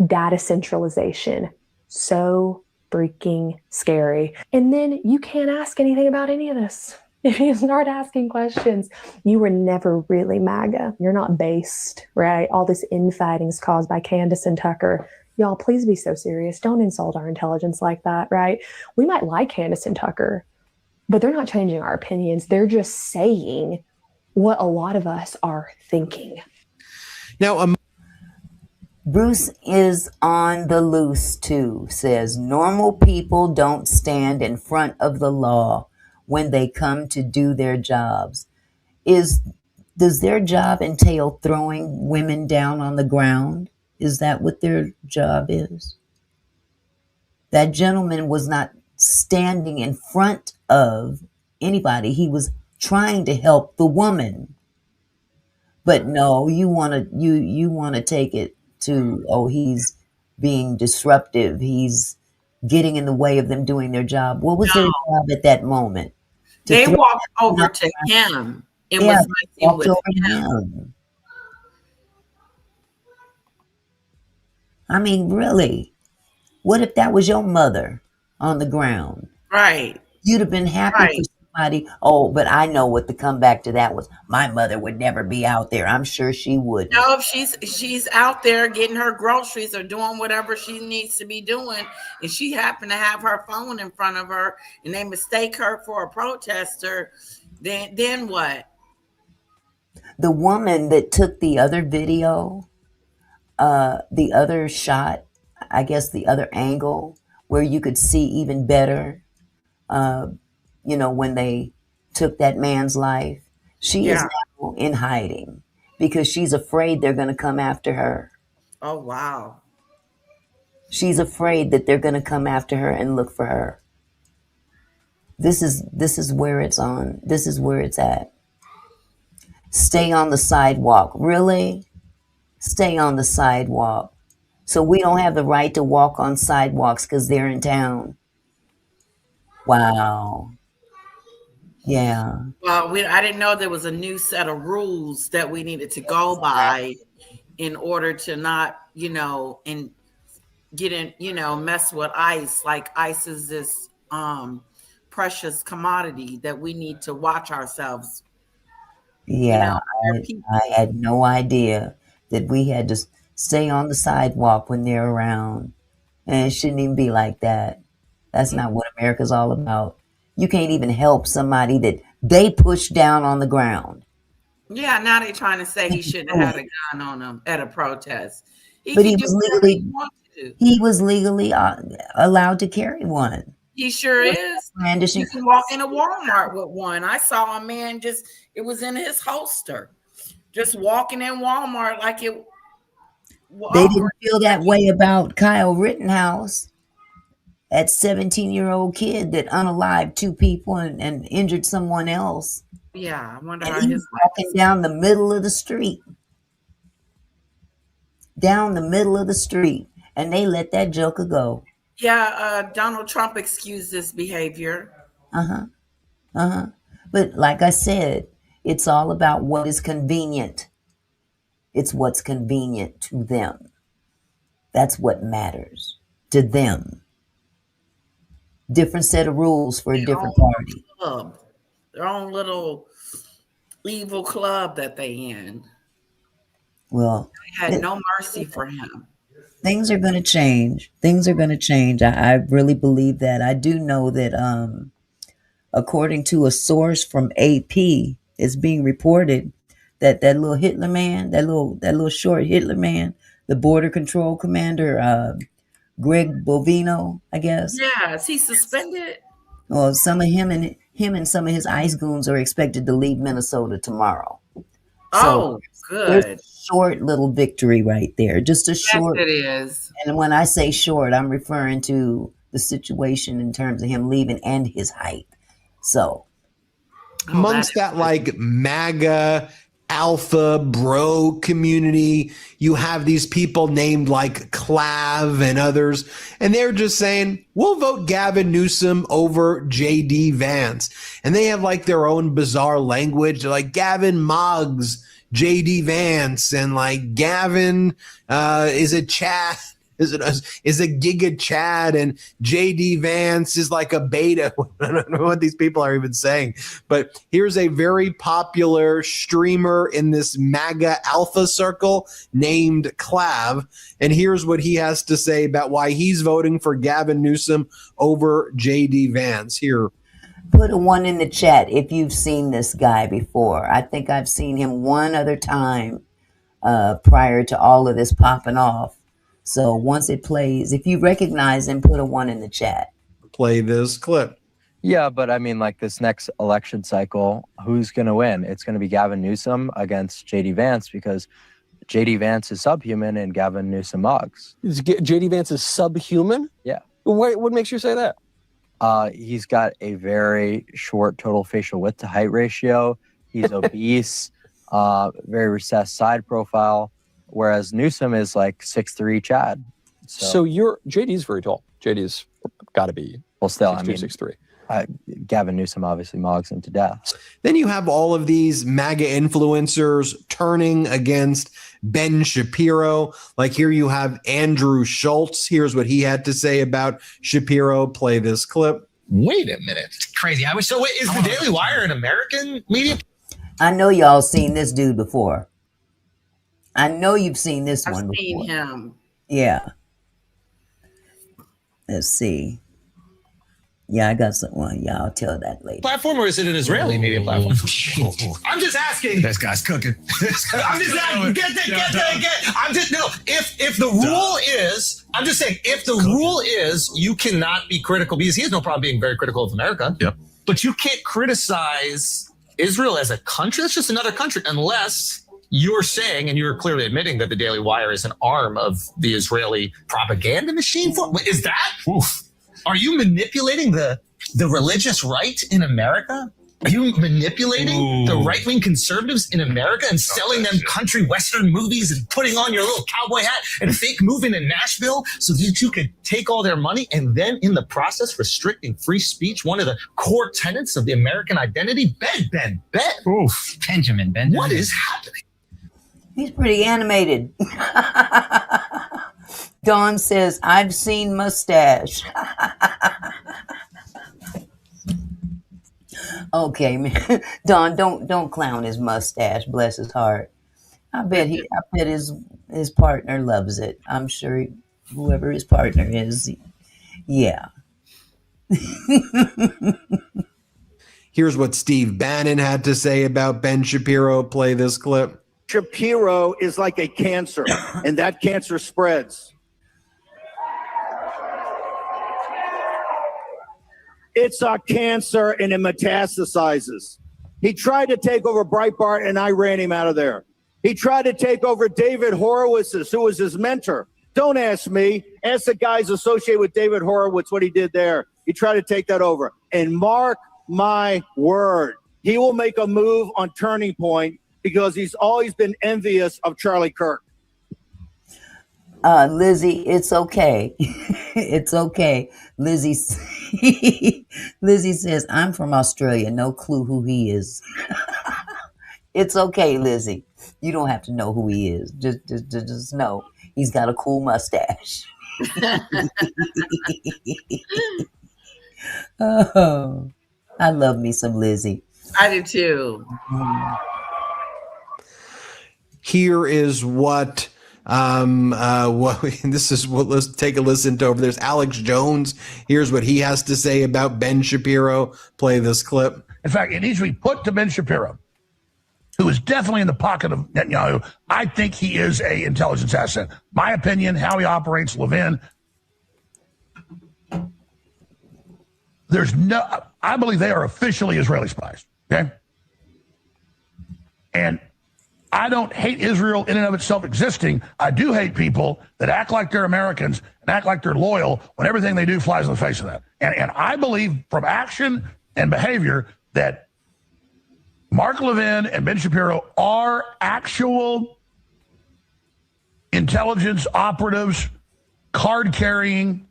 data centralization. So freaking scary. And then you can't ask anything about any of this. If you start asking questions, you were never really MAGA. You're not based, right? All this infighting is caused by Candace and Tucker. Y'all, please be so serious. Don't insult our intelligence like that, right? We might like Candace and Tucker, but they're not changing our opinions. They're just saying what a lot of us are thinking. Now, Bruce is on the loose too, says normal people don't stand in front of the law when they come to do their jobs. Does their job entail throwing women down on the ground? Is that what their job is? That gentleman was not standing in front of anybody. He was trying to help the woman. But no, you want to take it to, he's being disruptive. He's getting in the way of them doing their job. What was their job at that moment? They walked over to him and was messing with him. I mean, really, what if that was your mother on the ground? Right. You'd have been happy for somebody. Oh, but I know what the comeback to that was. My mother would never be out there. I'm sure she wouldn't. No, she's out there getting her groceries or doing whatever she needs to be doing, and she happened to have her phone in front of her, and they mistake her for a protester. Then what? The woman that took the other video, the other shot, I guess the other angle where you could see even better, when they took that man's life, she is now in hiding because she's afraid they're going to come after her. Oh, wow. She's afraid that they're going to come after her and look for her. This is where it's on. This is where it's at. Stay on the sidewalk. Really? Stay on the sidewalk. So we don't have the right to walk on sidewalks because they're in town. Wow. Yeah. Well, I didn't know there was a new set of rules that we needed to go by in order to not, and get in, mess with ICE. Like ICE is this precious commodity that we need to watch ourselves. Yeah, I had no idea that we had to stay on the sidewalk when they're around. And it shouldn't even be like that. That's not what America's all about. You can't even help somebody that they pushed down on the ground. Yeah, now they're trying to say he shouldn't have had a gun on him at a protest. But he was legally allowed to carry one. He sure is. You can walk into Walmart with one. I saw a man it was in his holster, just walking in Walmart like it. They didn't feel that way about Kyle Rittenhouse, that 17-year-old kid that unalived two people and injured someone else. Yeah, I wonder And how he's his walking down the middle of the street. Down the middle of the street. And they let that joker go. Yeah, Donald Trump excused this behavior. Uh-huh. Uh-huh. But like I said, it's all about what is convenient. It's what's convenient to them. That's what matters to them. Different set of rules for a different party. Club, their own little evil club that they in. Well, They had no mercy for him. things are going to change. Things are going to change. I really believe that. I do know that according to a source from AP, it's being reported that that little Hitler man, that little short Hitler man, the border control commander, Greg Bovino, I guess. Yeah, is he suspended? Well, some of him and some of his ICE goons are expected to leave Minnesota tomorrow. So Oh, there's good. a short little victory right there. Just a Yes, short. it is. And when I say short, I'm referring to the situation in terms of him leaving and his height. So Amongst that like MAGA alpha bro community, you have these people named like Clav and others, and they're just saying, we'll vote Gavin Newsom over JD Vance. And they have like their own bizarre language. They're like Gavin Moggs JD Vance, and like Gavin is a Chad. Is a Giga Chad, and JD Vance is like a beta. I don't know what these people are even saying. But here's a very popular streamer in this MAGA alpha circle named Clav. And here's what he has to say about why he's voting for Gavin Newsom over JD Vance. Here. put a 1 in the chat if you've seen this guy before. I think I've seen him one other time prior to all of this popping off. So once it plays, if you recognize him, put a 1 in the chat. Play this clip. Yeah, but I mean, like this next election cycle, who's going to win? It's going to be Gavin Newsom against JD Vance because JD Vance is subhuman and Gavin Newsom mugs. JD Vance is subhuman? Yeah. What makes you say that? He's got a very short total facial width to height ratio. He's obese, very recessed side profile. Whereas Newsom is like 6'3" Chad. So JD's very tall. JD's got to be still 6'2", 6'3". Gavin Newsom obviously mogs him to death. Then you have all of these MAGA influencers turning against Ben Shapiro. Like here you have Andrew Schultz. Here's what he had to say about Shapiro. Play this clip. Wait a minute. It's crazy. Is the Daily Wire an American media? I know y'all seen this dude before. I know you've seen this one before. I've seen him. Yeah. Let's see. Yeah, I got someone. Yeah, I'll tell that later. Platform, or is it an Israeli media platform? I'm just asking. This guy's cooking. I'm just asking. If the rule is, I'm just saying, if the rule is you cannot be critical, because he has no problem being very critical of America. Yep. But you can't criticize Israel as a country. That's just another country, unless you're saying, and you're clearly admitting, that the Daily Wire is an arm of the Israeli propaganda machine. Is that? Oof. Are you manipulating the religious right in America? Are you manipulating the right-wing conservatives in America and selling them country western movies and putting on your little cowboy hat and fake moving in Nashville so that you could take all their money and then in the process restricting free speech, one of the core tenets of the American identity? Ben. Oof. Benjamin. What is happening? He's pretty animated. Dawn says, I've seen mustache. Okay, man. Dawn, don't clown his mustache. Bless his heart. I bet his partner loves it. I'm sure whoever his partner is, yeah. Here's what Steve Bannon had to say about Ben Shapiro. Play this clip. Shapiro is like a cancer, and that cancer spreads. It's a cancer, and it metastasizes. He tried to take over Breitbart, and I ran him out of there. He tried to take over David Horowitz's, who was his mentor. Don't ask me. Ask the guys associated with David Horowitz what he did there. He tried to take that over. And mark my word, He will make a move on Turning Point because he's always been envious of Charlie Kirk. Lizzie, it's okay. It's okay. Lizzie Lizzie says, I'm from Australia. No clue who he is. It's okay, Lizzie. You don't have to know who he is. Just know he's got a cool mustache. Oh, I love me some Lizzie. I do too. Here is what this is what, let's take a listen to over. There's Alex Jones. Here's what he has to say about Ben Shapiro. Play this clip. In fact, it needs to be put to Ben Shapiro, who is definitely in the pocket of Netanyahu. I think he is a intelligence asset. My opinion, how he operates, Levin. I believe they are officially Israeli spies. Okay. And I don't hate Israel in and of itself existing. I do hate people that act like they're Americans and act like they're loyal when everything they do flies in the face of that. And I believe from action and behavior that Mark Levin and Ben Shapiro are actual intelligence operatives, card carrying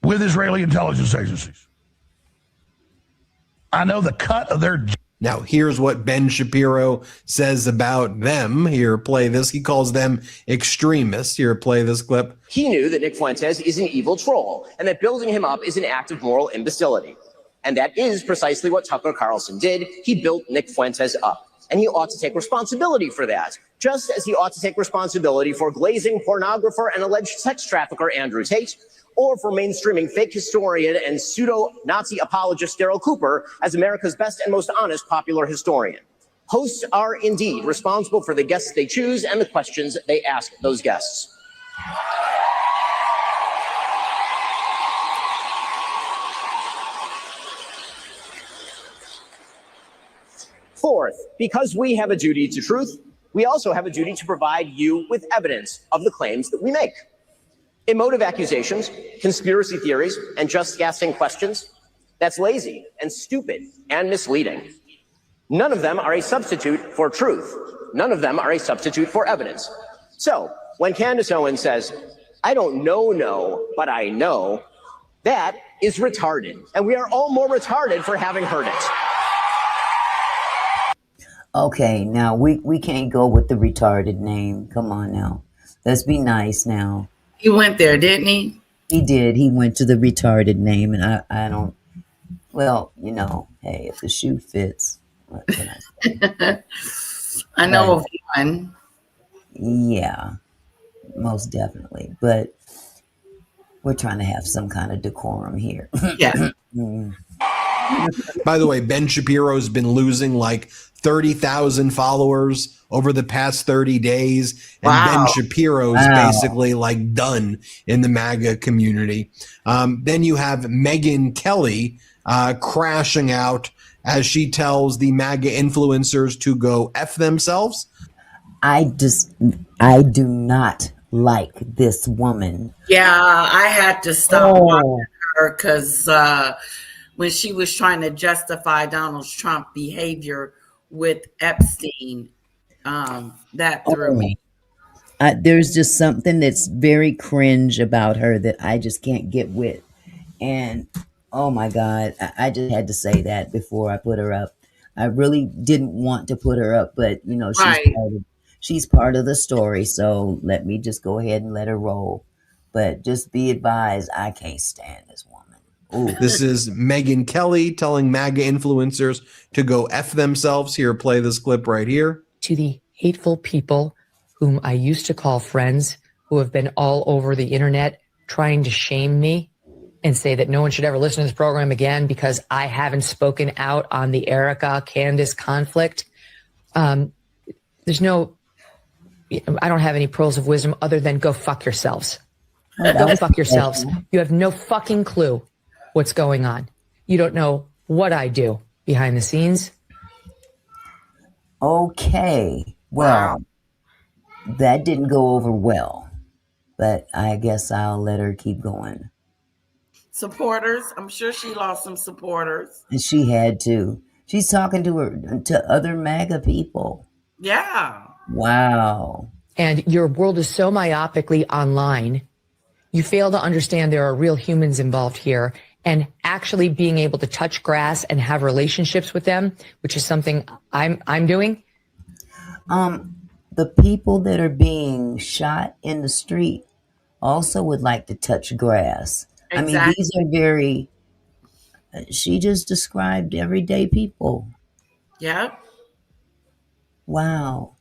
with Israeli intelligence agencies. I know the cut of their. Now, here's what Ben Shapiro says about them. Here, play this. He calls them extremists. Here, play this clip. He knew that Nick Fuentes is an evil troll and that building him up is an act of moral imbecility. And that is precisely what Tucker Carlson did. He built Nick Fuentes up. And he ought to take responsibility for that, just as he ought to take responsibility for glazing pornographer and alleged sex trafficker Andrew Tate, or for mainstreaming fake historian and pseudo-Nazi apologist Daryl Cooper as America's best and most honest popular historian. Hosts are indeed responsible for the guests they choose and the questions they ask those guests. Fourth, because we have a duty to truth, we also have a duty to provide you with evidence of the claims that we make. Emotive accusations, conspiracy theories, and just guessing questions, that's lazy and stupid and misleading. None of them are a substitute for truth. None of them are a substitute for evidence. So when Candace Owens says, I don't know, but I know, that is retarded. And we are all more retarded for having heard it. Okay, now we can't go with the retarded name. Come on now. Let's be nice now. He went there, didn't he? He did. He went to the retarded name, and I don't. Well, you know, hey, if the shoe fits, what can I say? I know of one. Yeah, most definitely. But we're trying to have some kind of decorum here. Yeah. By the way, Ben Shapiro's been losing like 30,000 followers over the past 30 days. And Ben Shapiro's basically like done in the MAGA community. Then you have Megyn Kelly crashing out as she tells the MAGA influencers to go F themselves. I do not like this woman. Yeah, I had to stop watching her because when she was trying to justify Donald Trump's behavior with Epstein, that threw me. There's just something that's very cringe about her that I just can't get with. And oh my God, I just had to say that before I put her up. I really didn't want to put her up, but you know, she's part of the story. So let me just go ahead and let her roll. But just be advised, I can't stand this woman. Ooh. This is Megyn Kelly telling MAGA influencers to go F themselves. Here, play this clip right here. To the hateful people whom I used to call friends, who have been all over the internet trying to shame me and say that no one should ever listen to this program again because I haven't spoken out on the Erica Candace conflict. There's no, I don't have any pearls of wisdom other than go fuck yourselves. Go fuck yourselves. You have no fucking clue what's going on. You don't know what I do behind the scenes. Okay. Well, that didn't go over well, but I guess I'll let her keep going. Supporters. I'm sure she lost some supporters. And she had to. She's talking to other MAGA people. Yeah. Wow. And your world is so myopically online, you fail to understand there are real humans involved here, and actually being able to touch grass and have relationships with them, which is something I'm doing. The people that are being shot in the street also would like to touch grass. I mean, Exactly. these are very, she just described everyday people. Yep. Wow.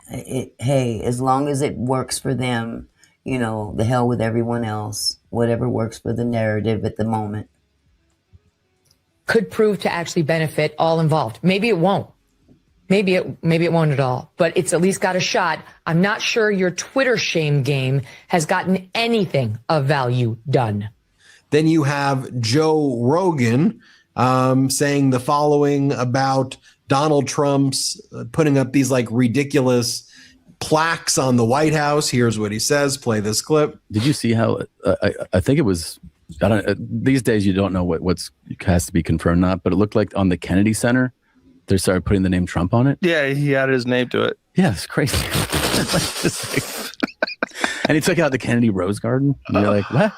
Hey, as long as it works for them, you know, the hell with everyone else, whatever works for the narrative at the moment. Could prove to actually benefit all involved. Maybe it won't. Maybe it won't at all, but it's at least got a shot. I'm not sure your Twitter shame game has gotten anything of value done. Then you have Joe Rogan saying the following about Donald Trump's putting up these like ridiculous plaques on the White House. Here's what he says. Play this clip. Did you see how I think it was? I don't. These days you don't know what's has to be confirmed or not, but it looked like on the Kennedy Center they started putting the name Trump on it. Yeah, he added his name to it. Yeah, it's crazy. And he took out the Kennedy Rose Garden. And you're like, what?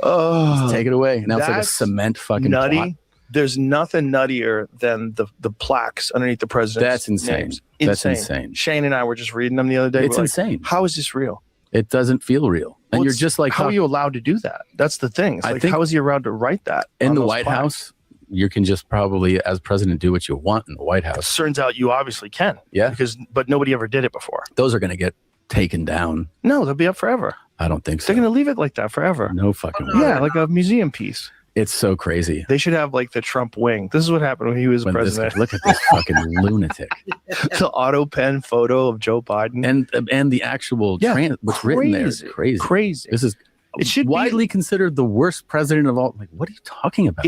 Oh, just take it away. Now it's like a that's cement fucking nutty. plot. There's nothing nuttier than the plaques underneath the president's That's insane. names. That's insane. Shane and I were just reading them the other day. It's We're like, insane. How is this real? It doesn't feel real. And Well, you're it's- just like, how are you allowed to do that? That's the thing. It's I like, think how is he allowed to write that in on the those White plaques? House? You can just probably, as president, do what you want in the White House. Turns out you obviously can. Yeah. But nobody ever did it before. Those are going to get taken down. No, they'll be up forever. I don't think so. They're going to leave it like that forever. No fucking way. Yeah, like a museum piece. It's so crazy. They should have like the Trump wing. This is what happened when he was president. Look at this fucking lunatic. The auto pen photo of Joe Biden and the actual what's written there is crazy. Crazy. This is It should widely considered the worst president of all. Like, what are you talking about?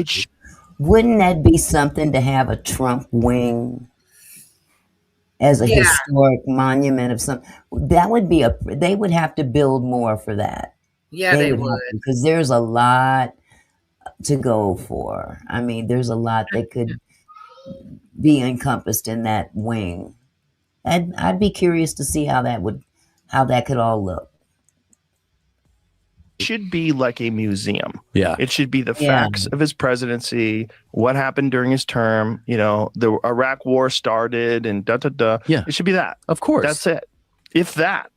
Wouldn't that be something to have a Trump wing as a historic monument of some? That would be they would have to build more for that. Yeah, they would. Because there's a lot to go for. I mean, there's a lot that could be encompassed in that wing. I'd be curious to see how that could all look. Should be like a museum. Yeah. It should be the facts of his presidency, what happened during his term, you know, the Iraq war started and Yeah. It should be that. Of course. That's it. If that,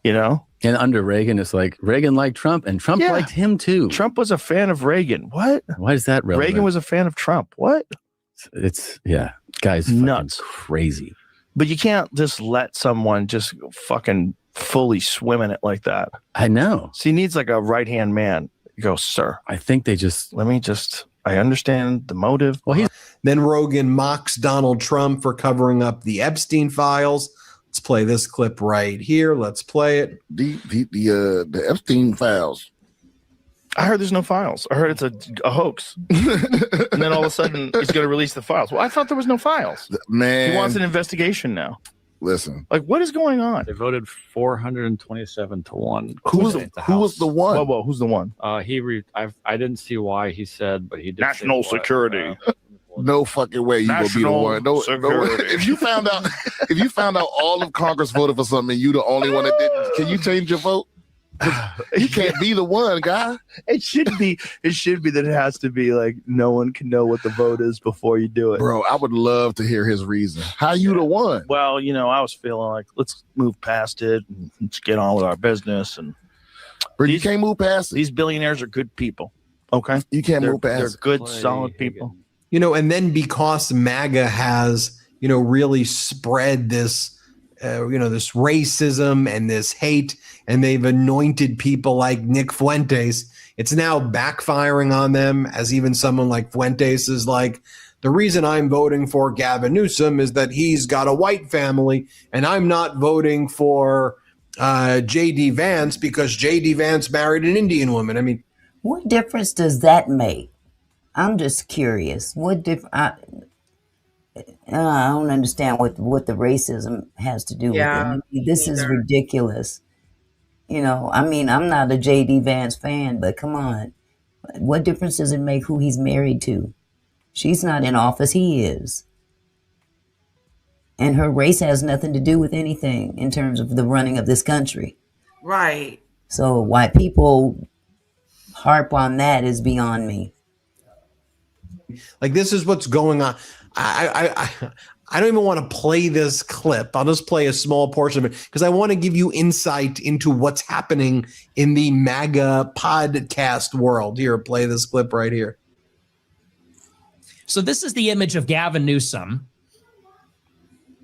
you know. And under Reagan, it's like Reagan liked Trump and Trump liked him too. Trump was a fan of Reagan. What? Why is that relevant? Reagan was a fan of Trump. What? It's guys, nuts, crazy. But you can't just let someone just fucking fully swim in it like that. I know. So he needs like a right hand man. You go, sir. I think they just I understand the motive. Well, then Rogan mocks Donald Trump for covering up the Epstein files. Let's play this clip right here. Let's play it. The Epstein files. I heard there's no files. I heard it's a hoax. And then all of a sudden he's going to release the files. Well, I thought there was no files. Man. He wants an investigation now. Listen. Like, what is going on? They voted 427 to 1. Who was the one? Whoa, who's the one? I didn't see why he said, but he did. National security. No fucking way you gonna be the one. No, if you found out all of Congress voted for something and you the only one that didn't, can you change your vote? You can't be the one, guy. It should be that it has to be like no one can know what the vote is before you do it. Bro, I would love to hear his reason. How you the one? Well, you know, I was feeling like let's move past it and let's get on with our business. And bro, you can't move past it. These billionaires are good people. Okay. You can't move past They're it. good, solid people. You know, and then because MAGA has, you know, really spread this, this racism and this hate, and they've anointed people like Nick Fuentes, it's now backfiring on them, as even someone like Fuentes is like, the reason I'm voting for Gavin Newsom is that he's got a white family, and I'm not voting for J.D. Vance because J.D. Vance married an Indian woman. I mean, what difference does that make? I'm just curious. What I don't understand what the racism has to do with it. I mean, this is ridiculous. You know, I mean, I'm not a J.D. Vance fan, but come on. What difference does it make who he's married to? She's not in office, he is. And her race has nothing to do with anything in terms of the running of this country. Right. So why people harp on that is beyond me. Like, this is what's going on. I don't even want to play this clip. I'll just play a small portion of it because I want to give you insight into what's happening in the MAGA podcast world. Here, play this clip right here. So this is the image of Gavin Newsom,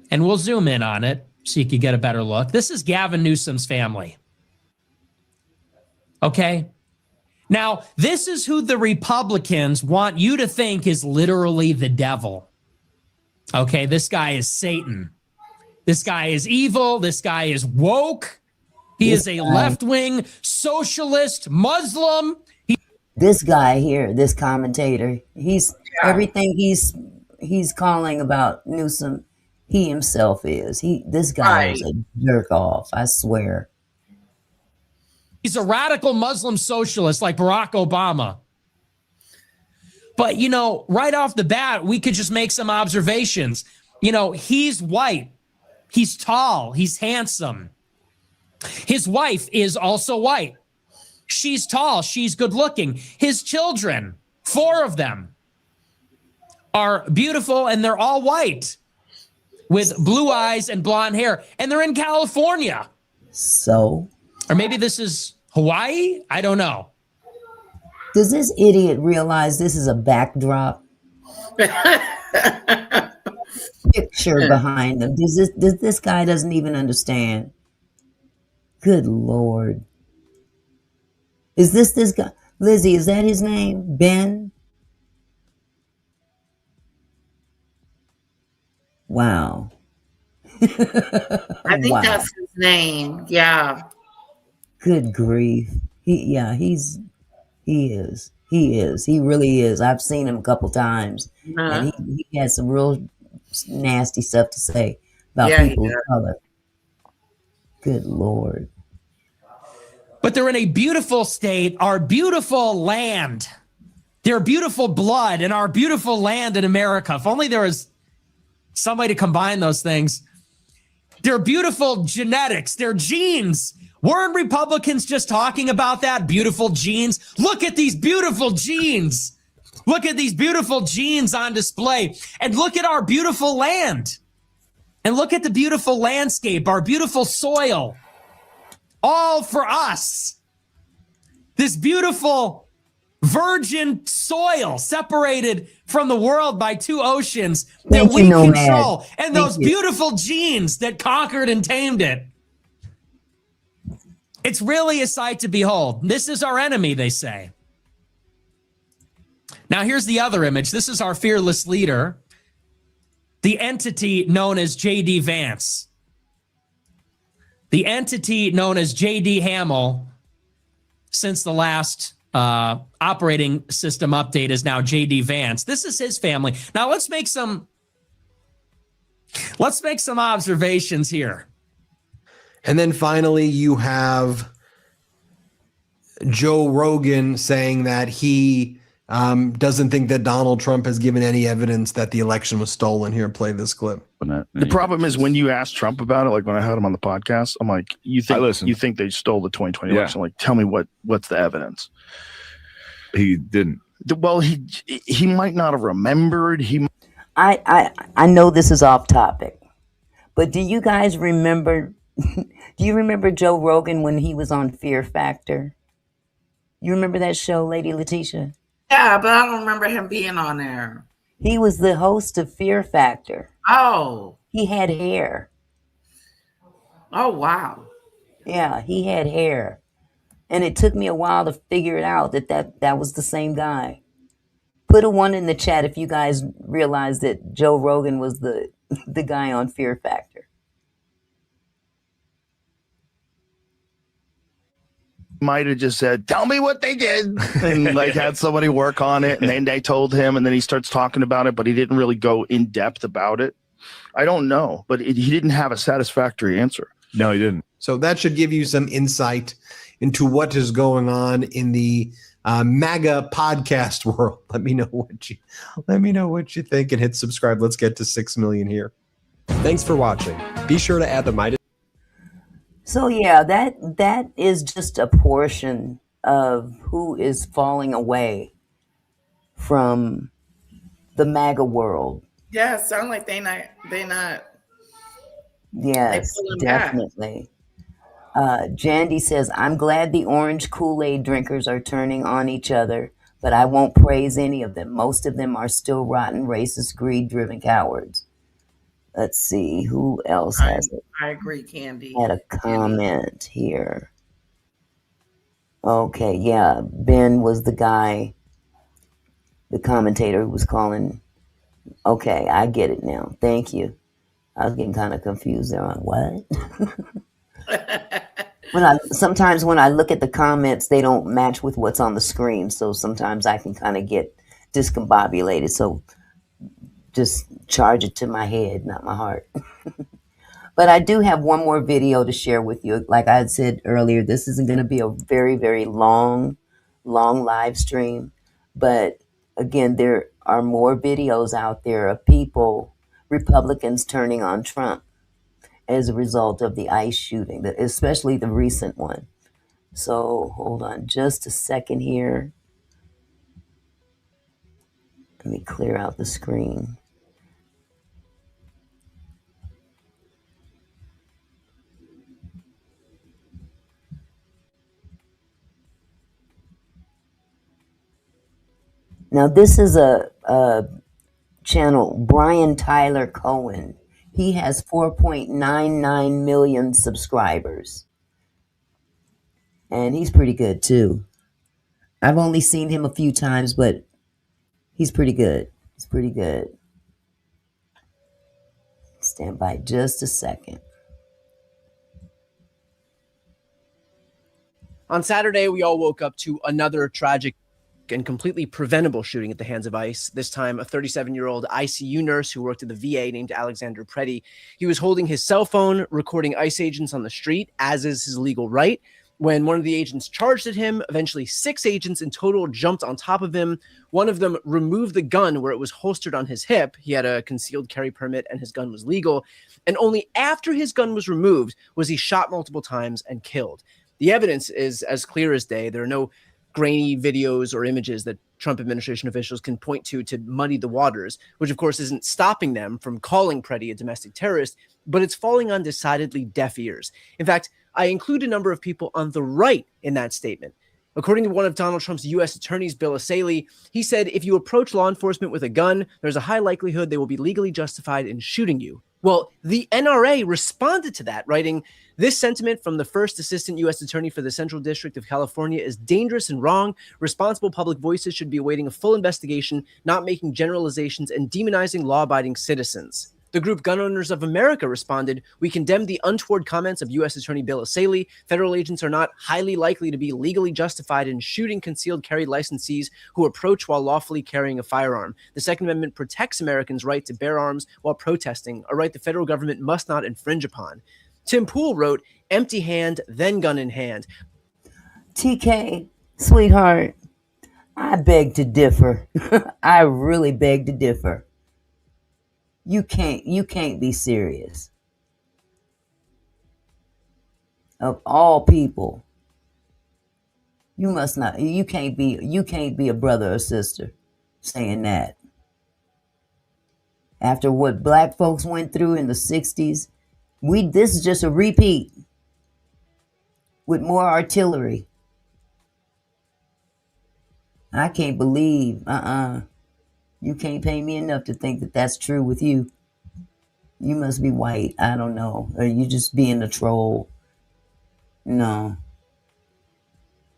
and we'll zoom in on it so you can get a better look. This is Gavin Newsom's family. Okay? Now, this is who the Republicans want you to think is literally the devil. Okay, this guy is Satan. This guy is evil. This guy is woke. He is a left-wing socialist Muslim. This guy here, this commentator, he's everything he's calling about Newsom, he himself is. This guy is a jerk off, I swear. He's a radical Muslim socialist like Barack Obama. But, you know, right off the bat, we could just make some observations. You know, he's white. He's tall. He's handsome. His wife is also white. She's tall. She's good looking. His children, 4 of them, are beautiful, and they're all white with blue eyes and blonde hair. And they're in California. So? Or maybe this is Hawaii? I don't know. Does this idiot realize this is a backdrop? Picture behind them. Does this guy doesn't even understand? Good Lord. Is this guy? Lizzie, is that his name? Ben? Wow. I think that's his name. Yeah. Good grief. He is. He really is. I've seen him a couple times. And he has some real nasty stuff to say about people of color. Good Lord. But they're in a beautiful state, our beautiful land, their beautiful blood, and our beautiful land in America. If only there was some way to combine those things. Their beautiful genetics, their genes. Weren't Republicans just talking about that? Beautiful genes. Look at these beautiful genes. Look at these beautiful genes on display. And look at our beautiful land. And look at the beautiful landscape, our beautiful soil. All for us. This beautiful virgin soil separated from the world by 2 oceans that we control. And those beautiful genes that conquered and tamed it. It's really a sight to behold. This is our enemy, they say. Now, here's the other image. This is our fearless leader, the entity known as J.D. Vance. The entity known as J.D. Hamill, since the last operating system update, is now J.D. Vance. This is his family. Now, let's make some observations here. And then finally, you have Joe Rogan saying that he doesn't think that Donald Trump has given any evidence that the election was stolen. Here, play this clip. The problem is when you ask Trump about it, like when I had him on the podcast, I'm like, you think they stole the 2020 election? Like, tell me what's the evidence? He didn't. Well, he might not have remembered. I know this is off topic, but do you guys remember? Do you remember Joe Rogan when he was on Fear Factor? You remember that show, Lady Letitia? Yeah, but I don't remember him being on there. He was the host of Fear Factor. Oh. He had hair. Oh, wow. Yeah, he had hair. And it took me a while to figure it out that was the same guy. Put a 1 in the chat if you guys realize that Joe Rogan was the guy on Fear Factor. Might have just said, tell me what they did, and like had somebody work on it, and then they told him, and then he starts talking about it, but he didn't really go in depth about it. I don't know, but he didn't have a satisfactory answer. No, he didn't. So that should give you some insight into what is going on in the MAGA podcast world. Let me know what you think and hit subscribe. Let's get to 6 million here. Thanks for watching. Be sure to add the Midas. So yeah, that is just a portion of who is falling away from the MAGA world. Yeah, sound like they not. Yes, pulling back. definitely. Jandy says, I'm glad the orange Kool-Aid drinkers are turning on each other, but I won't praise any of them. Most of them are still rotten, racist, greed-driven cowards. Let's see, who else has it? I agree, Candy. Had a comment here. Okay, yeah, Ben was the guy, the commentator who was calling. Okay, I get it now. Thank you. I was getting kind of confused there on what? Sometimes when I look at the comments, they don't match with what's on the screen. So sometimes I can kind of get discombobulated. So just charge it to my head, not my heart. But I do have one more video to share with you. Like I had said earlier, this isn't going to be a very, very long live stream. But again, there are more videos out there of people, Republicans turning on Trump as a result of the ICE shooting, especially the recent one. So hold on just a second here. Let me clear out the screen. Now this is a channel, Brian Tyler Cohen. He has 4.99 million subscribers. And he's pretty good too. I've only seen him a few times, but he's pretty good. He's pretty good. Stand by just a second. On Saturday, we all woke up to another tragic and completely preventable shooting at the hands of ICE. This time, a 37-year-old ICU nurse who worked at the VA named Alexander Pretti. He was holding his cell phone, recording ICE agents on the street, as is his legal right. When one of the agents charged at him, eventually 6 agents in total jumped on top of him. One of them removed the gun where it was holstered on his hip. He had a concealed carry permit and his gun was legal. And only after his gun was removed was he shot multiple times and killed. The evidence is as clear as day. There are no grainy videos or images that Trump administration officials can point to muddy the waters, which of course isn't stopping them from calling Pretti a domestic terrorist, but it's falling on decidedly deaf ears. In fact, I include a number of people on the right in that statement. According to one of Donald Trump's U.S. attorneys, Bill Asaley, he said, if you approach law enforcement with a gun, there's a high likelihood they will be legally justified in shooting you. Well, the NRA responded to that, writing, this sentiment from the first assistant U.S. attorney for the Central District of California is dangerous and wrong. Responsible public voices should be awaiting a full investigation, not making generalizations and demonizing law-abiding citizens. The group Gun Owners of America responded, we condemn the untoward comments of U.S. Attorney Bill Asaley. Federal agents are not highly likely to be legally justified in shooting concealed carry licensees who approach while lawfully carrying a firearm. The Second Amendment protects Americans' right to bear arms while protesting, a right the federal government must not infringe upon. Tim Pool wrote, empty hand, then gun in hand. TK, sweetheart, I beg to differ. I really beg to differ. You can't be serious. Of all people, you can't be a brother or sister saying that. After what black folks went through in the 60s, this is just a repeat with more artillery. I can't believe, you can't pay me enough to think that that's true with you. You must be white. I don't know. Or you just being a troll. No.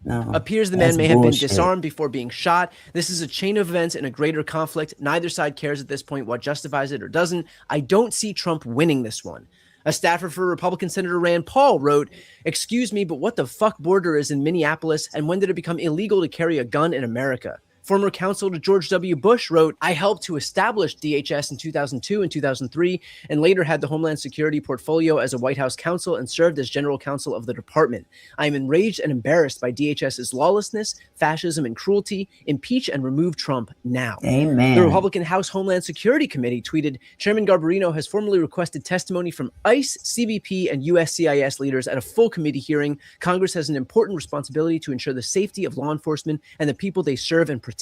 Appears the man may have been disarmed before being shot. This is a chain of events in a greater conflict. Neither side cares at this point what justifies it or doesn't. I don't see Trump winning this one. A staffer for Republican Senator Rand Paul wrote, excuse me, but what the fuck border is in Minneapolis and when did it become illegal to carry a gun in America? Former counsel to George W. Bush wrote, I helped to establish DHS in 2002 and 2003, and later had the Homeland Security portfolio as a White House counsel and served as general counsel of the department. I am enraged and embarrassed by DHS's lawlessness, fascism, and cruelty. Impeach and remove Trump now. Amen. The Republican House Homeland Security Committee tweeted, Chairman Garbarino has formally requested testimony from ICE, CBP, and USCIS leaders at a full committee hearing. Congress has an important responsibility to ensure the safety of law enforcement and the people they serve and protect.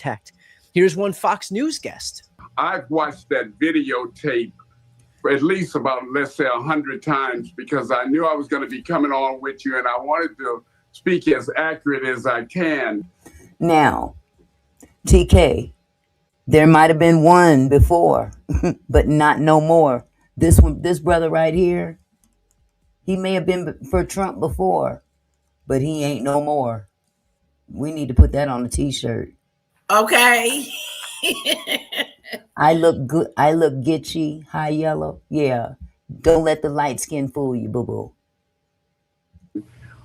Here's one Fox News guest. I've watched that videotape for at least about, let's say, 100 times because I knew I was going to be coming on with you and I wanted to speak as accurate as I can. Now, TK, there might have been one before, but not no more. This brother right here, he may have been for Trump before, but he ain't no more. We need to put that on a t-shirt. Okay. I look good. I look gitchy, high yellow. Yeah. Don't let the light skin fool you, boo-boo.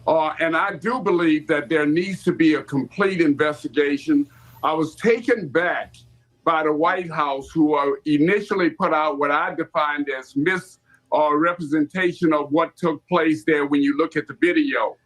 And I do believe that there needs to be a complete investigation. I was taken back by the White House, who initially put out what I defined as misrepresentation of what took place there when you look at the video.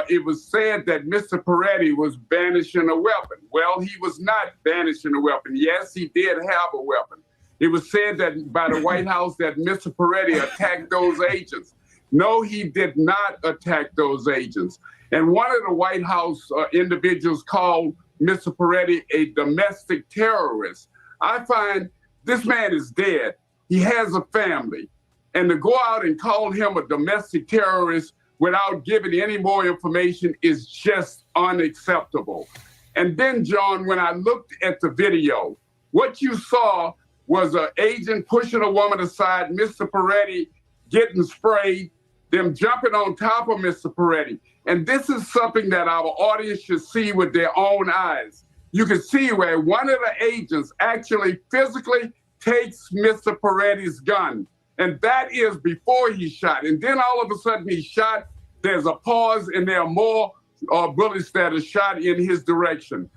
It was said that Mr. Pretti was banishing a weapon. Well, he was not banishing a weapon. Yes, he did have a weapon. It was said that by the White House that Mr. Pretti attacked those agents. No, he did not attack those agents. And one of the White House individuals called Mr. Pretti a domestic terrorist. I find this man is dead. He has a family. And to go out and call him a domestic terrorist without giving any more information is just unacceptable. And then, John, when I looked at the video, what you saw was an agent pushing a woman aside, Mr. Pretti getting sprayed, them jumping on top of Mr. Pretti. And this is something that our audience should see with their own eyes. You can see where one of the agents actually physically takes Mr. Peretti's gun. And that is before he shot. And then all of a sudden he shot, there's a pause, and there are more bullets that are shot in his direction.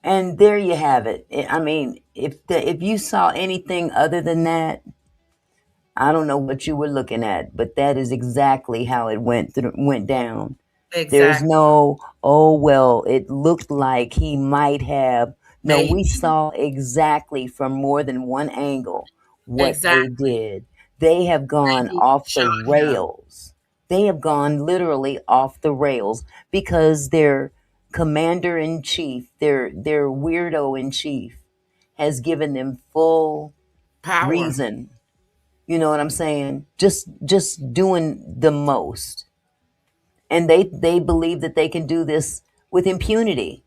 And there you have it. I mean, if you saw anything other than that, I don't know what you were looking at, but that is exactly how it went down. Exactly. There's no, oh, well, it looked like he might have. No, we saw exactly from more than one angle what they did. They have gone off the rails. They have gone literally off the rails because their commander-in-chief, their weirdo-in-chief, has given them full power. Reason. You know what I'm saying? Just doing the most. And they believe that they can do this with impunity.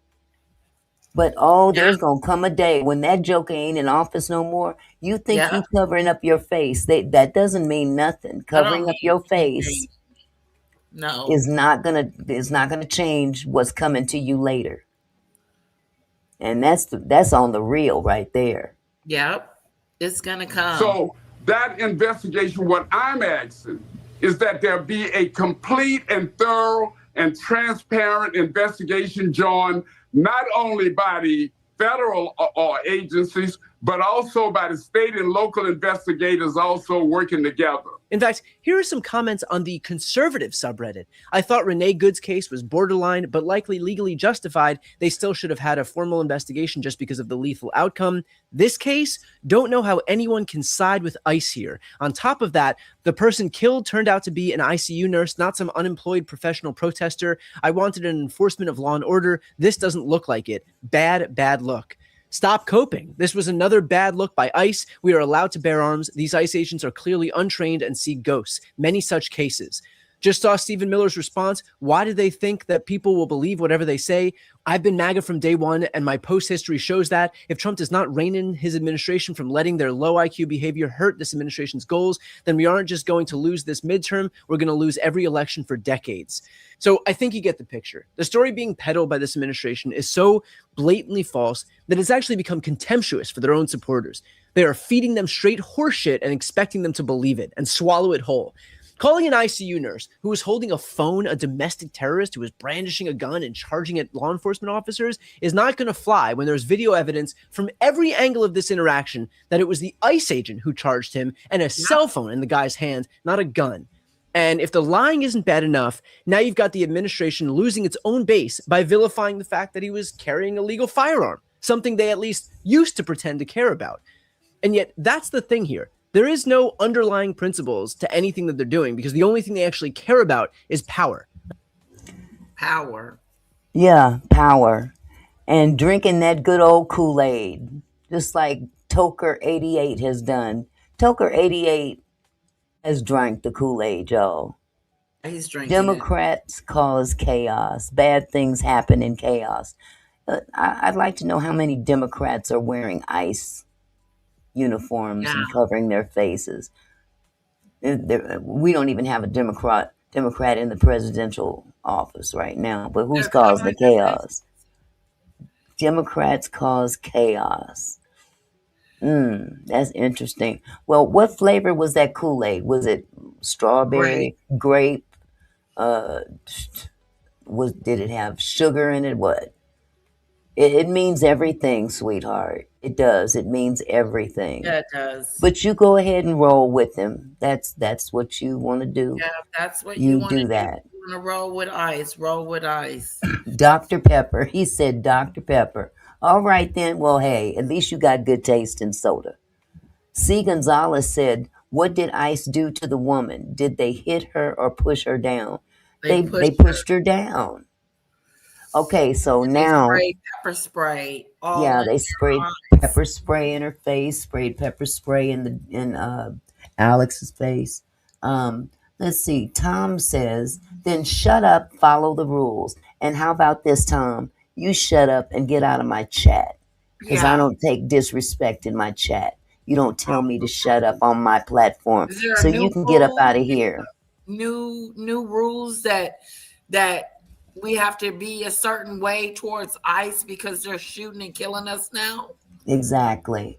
But there's gonna come a day when that joker ain't in office no more. You think you covering up your face. That doesn't mean nothing. Covering up your face is not gonna change what's coming to you later. And that's on the real right there. Yep. It's gonna come. So that investigation, what I'm asking is that there be a complete and thorough and transparent investigation, John, not only by the federal agencies, but also by the state and local investigators also working together. In fact, here are some comments on the conservative subreddit. I thought Renee Good's case was borderline, but likely legally justified. They still should have had a formal investigation just because of the lethal outcome. This case, don't know how anyone can side with ICE here. On top of that, the person killed turned out to be an ICU nurse, not some unemployed professional protester. I wanted an enforcement of law and order. This doesn't look like it. Bad look. Stop coping. This was another bad look by ICE. We are allowed to bear arms. These ICE agents are clearly untrained and see ghosts. Many such cases. Just saw Stephen Miller's response. Why do they think that people will believe whatever they say? I've been MAGA from day one, and my post history shows that if Trump does not rein in his administration from letting their low IQ behavior hurt this administration's goals, then we aren't just going to lose this midterm. We're going to lose every election for decades. So I think you get the picture. The story being peddled by this administration is so blatantly false that it's actually become contemptuous for their own supporters. They are feeding them straight horseshit and expecting them to believe it and swallow it whole. Calling an ICU nurse who was holding a phone a domestic terrorist who was brandishing a gun and charging at law enforcement officers is not going to fly when there's video evidence from every angle of this interaction that it was the ICE agent who charged him and a cell phone in the guy's hand, not a gun. And if the lying isn't bad enough, now you've got the administration losing its own base by vilifying the fact that he was carrying a legal firearm, something they at least used to pretend to care about. And yet that's the thing here. There is no underlying principles to anything that they're doing because the only thing they actually care about is power. Power. Yeah, power. And drinking that good old Kool-Aid, just like Toker 88 has done. Toker 88 has drank the Kool-Aid, y'all. He's drinking Democrats cause chaos. Bad things happen in chaos. I'd like to know how many Democrats are wearing ICE uniforms and covering their faces. We don't even have a Democrat in the presidential office right now, but who's causing the chaos? Democrats cause chaos. That's interesting. Well, what flavor was that Kool-Aid? Was it strawberry, grape? Did it have sugar in it? What? It means everything, sweetheart. It does. It means everything. Yeah, it does. But you go ahead and roll with him. That's what you want to do. Yeah, that's what you want to do. That. You want to roll with ice. Roll with ice. Dr. Pepper. He said Dr. Pepper. All right then. Well, hey, at least you got good taste in soda. C. Gonzalez said, "What did ICE do to the woman? Did they hit her or push her down?" They pushed her down. Okay, so now sprayed pepper spray. They sprayed pepper spray in her face, sprayed pepper spray in Alex's face. Let's see. Tom says, "Then shut up, follow the rules." And how about this, Tom? You shut up and get out of my chat, because I don't take disrespect in my chat. You don't tell me to shut up on my platform, so you can get up out of here. New rules that we have to be a certain way towards ICE because they're shooting and killing us now. Exactly.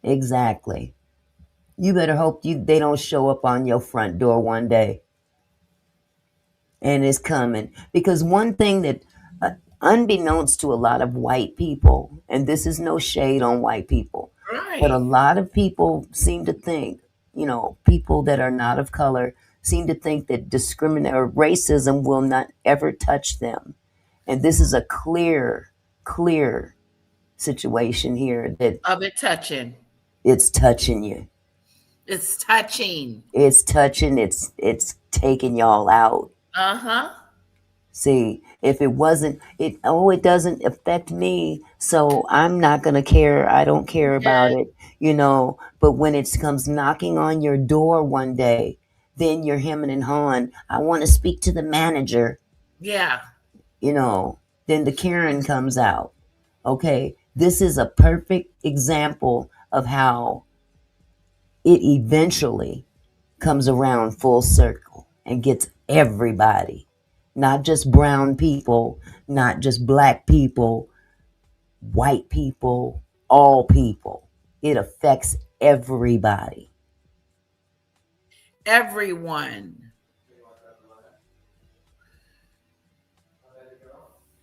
You better hope they don't show up on your front door one day. And it's coming. Because one thing that, unbeknownst to a lot of white people, and this is no shade on white people, but a lot of people seem to think, people that are not of color seem to think that racism will not ever touch them. And this is a clear situation here that of it touching. It's touching you. It's touching. It's touching. It's taking y'all out. See, if it wasn't, it doesn't affect me, so I'm not going to care. I don't care about it, But when it comes knocking on your door one day, then you're hemming and hawing. I want to speak to the manager. Yeah. Then the Karen comes out. Okay, this is a perfect example of how it eventually comes around full circle and gets everybody. Not just brown people, not just black people, white people, all people. It affects everybody. Everyone.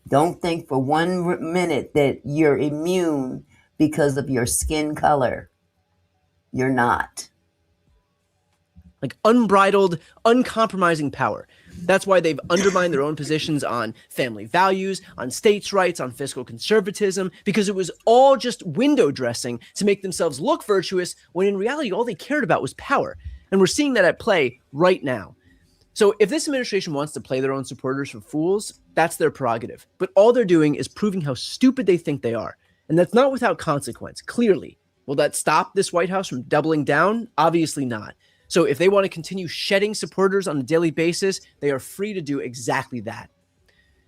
Don't think for 1 minute that you're immune because of your skin color. You're not. Like unbridled, uncompromising power. That's why they've undermined their own positions on family values, on states' rights, on fiscal conservatism, because it was all just window dressing to make themselves look virtuous when in reality all they cared about was power. And we're seeing that at play right now. So if this administration wants to play their own supporters for fools, that's their prerogative. But all they're doing is proving how stupid they think they are. And that's not without consequence, clearly. Will that stop this White House from doubling down? Obviously not. So if they want to continue shedding supporters on a daily basis, they are free to do exactly that.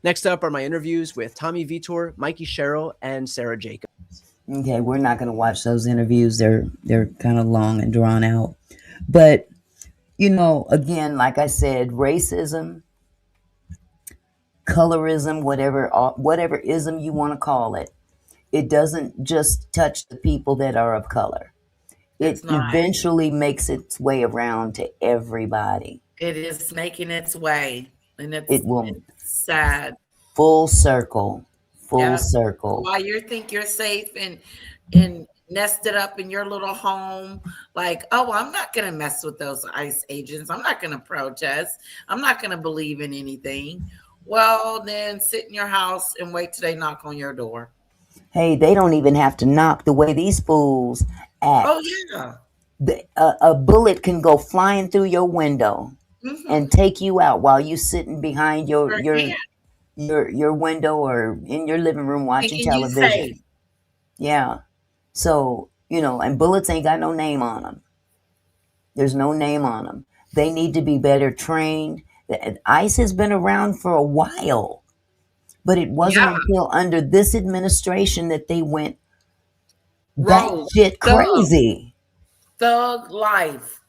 Next up are my interviews with Tommy Vitor, Mikey Sherrill, and Sarah Jacobs. Okay, we're not going to watch those interviews. They're kind of long and drawn out. But, again, like I said, racism, colorism, whatever ism you want to call it, it doesn't just touch the people that are of color. It eventually makes its way around to everybody. It is making its way, and It will it's sad. full circle, full Yeah. circle. While you think you're safe and nested up in your little home, like, oh, I'm not gonna mess with those ICE agents. I'm not gonna protest. I'm not gonna believe in anything. Well, then sit in your house and wait till they knock on your door. Hey, they don't even have to knock the way these fools act. Oh yeah. A bullet can go flying through your window and take you out while you sitting behind your window or in your living room watching Thinking you television. safe. Yeah. So, and bullets ain't got no name on them. There's no name on them. They need to be better trained. ICE has been around for a while, but it wasn't until under this administration that they went batshit crazy. Thug life.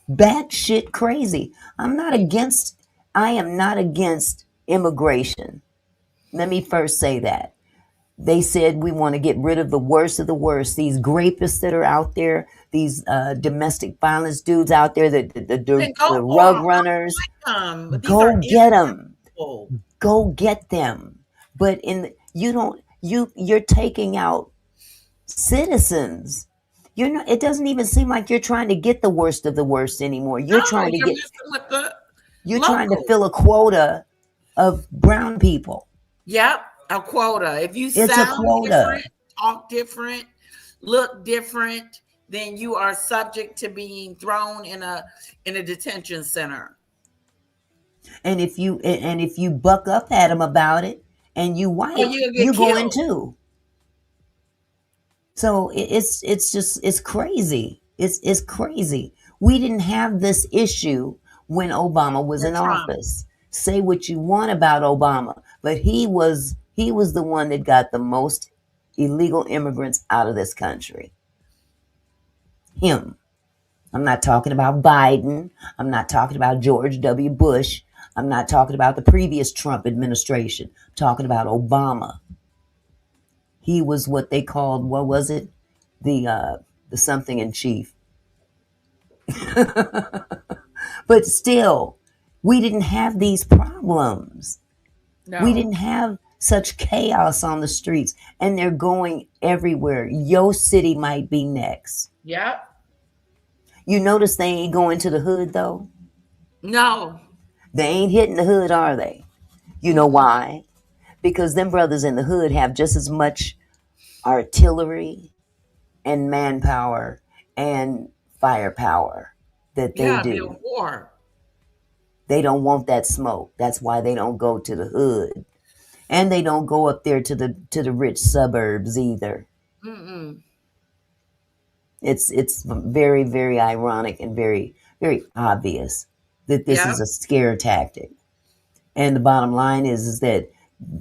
Batshit crazy. I am not against immigration. Let me first say that. They said we want to get rid of the worst of the worst. These rapists that are out there, these domestic violence dudes out there, the rug runners. Go get them. Go get them. But you're taking out citizens. It doesn't even seem like you're trying to get the worst of the worst anymore. You're trying to trying to fill a quota of brown people. Yep, a quota. If you It's a sound quota. different, talk different, look different, then you are subject to being thrown in a detention center. And if you buck up at them about it and you white, you going too. So it's crazy. It's crazy. We didn't have this issue when Obama was in office. Say what you want about Obama, but he was the one that got the most illegal immigrants out of this country. Him. I'm not talking about Biden. I'm not talking about George W. Bush. I'm not talking about the previous Trump administration. I'm talking about Obama. He was what they called, what was it? The something in chief. But still, we didn't have these problems. No. We didn't have such chaos on the streets, and they're going everywhere. Your city might be next. Yep. You notice they ain't going to the hood, though? No. They ain't hitting the hood, are they? You know why? Because them brothers in the hood have just as much artillery and manpower and firepower that they do. Be a war. They don't want that smoke. That's why they don't go to the hood. And they don't go up there to the rich suburbs either. Mm-mm. It's very, very ironic and very, very obvious that this is a scare tactic. And the bottom line is that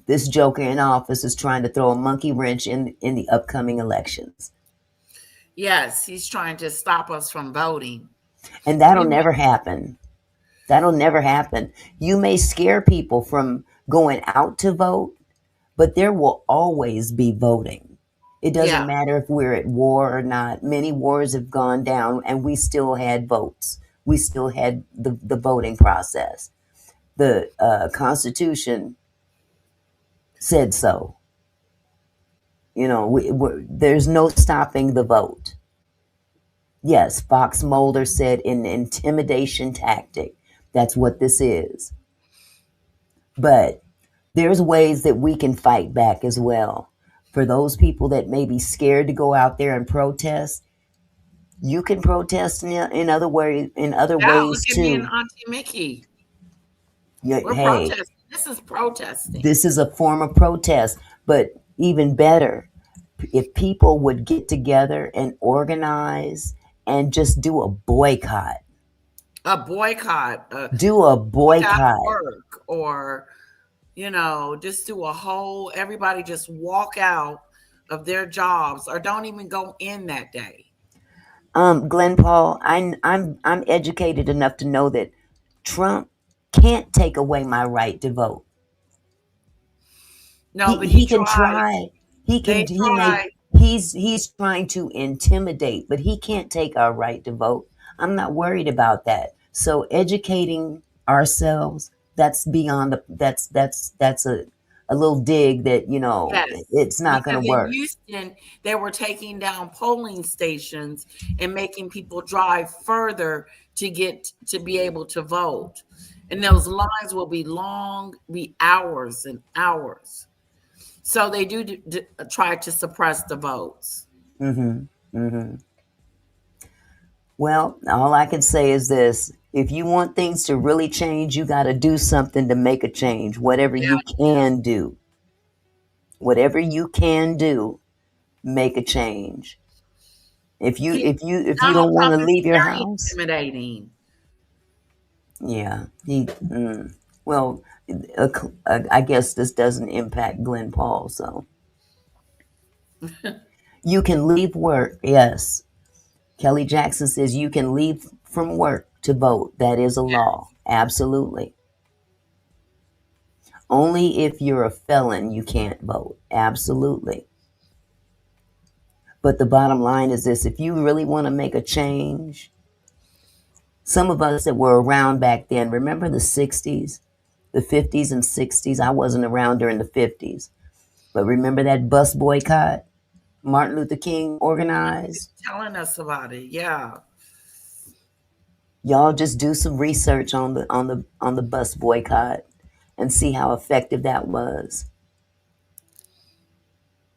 this joker in office is trying to throw a monkey wrench in the upcoming elections. Yes, he's trying to stop us from voting. And that'll never happen. That'll never happen. You may scare people from going out to vote, but there will always be voting. It doesn't matter if we're at war or not. Many wars have gone down and we still had votes. We still had the voting process. The Constitution said so. There's no stopping the vote. Yes, Fox Mulder said an intimidation tactic. That's what this is. But there's ways that we can fight back as well. For those people that may be scared to go out there and protest, you can protest in other ways. Look at me and Auntie Mickey. We're protesting. This is protesting. This is a form of protest, but even better, if people would get together and organize and just do a boycott. A boycott. Do a boycott. Work, or, just do a whole, everybody just walk out of their jobs or don't even go in that day. Glenn Paul, I'm educated enough to know that Trump can't take away my right to vote. No, but he can try. He's trying to intimidate, but he can't take our right to vote. I'm not worried about that So educating ourselves, that's beyond that's a little dig that, you know, Yes, it's not going because to in work. Houston, they were taking down polling stations and making people drive further to get to be able to vote. And those lines will be long, be hours and hours. So they do try to suppress the votes. Well, all I can say is this. If you want things to really change, you got to do something to make a change. Whatever you can do. Whatever you can do, make a change. If you Donald don't want Trump to is leave your very house, intimidating. yeah, well, I guess this doesn't impact Glenn Paul, so you can leave work. Yes, Kelly Jackson says you can leave from work to vote. That is a law. Absolutely. Only if you're a felon you can't vote. Absolutely. But the bottom line is this: if you really want to make a change, some of us that were around back then, remember the 60s, the 50s and 60s? I wasn't around during the 50s. But remember that bus boycott Martin Luther King organized? Telling us about it, yeah. Y'all just do some research on the bus boycott and see how effective that was.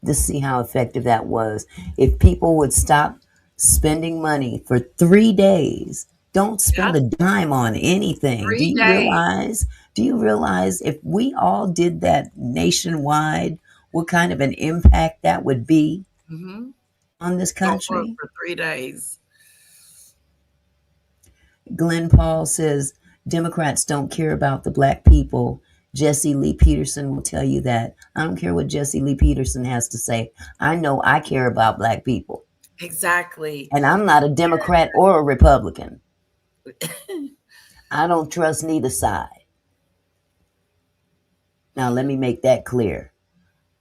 Just see how effective that was. If people would stop spending money for 3 days, don't spend a dime on anything. 3 days. Do you realize if we all did that nationwide, what kind of an impact that would be on this country? For 3 days. Glenn Paul says Democrats don't care about the black people. Jesse Lee Peterson will tell you that. I don't care what Jesse Lee Peterson has to say. I know I care about black people. Exactly. And I'm not a Democrat or a Republican. I don't trust neither side. Now let me make that clear.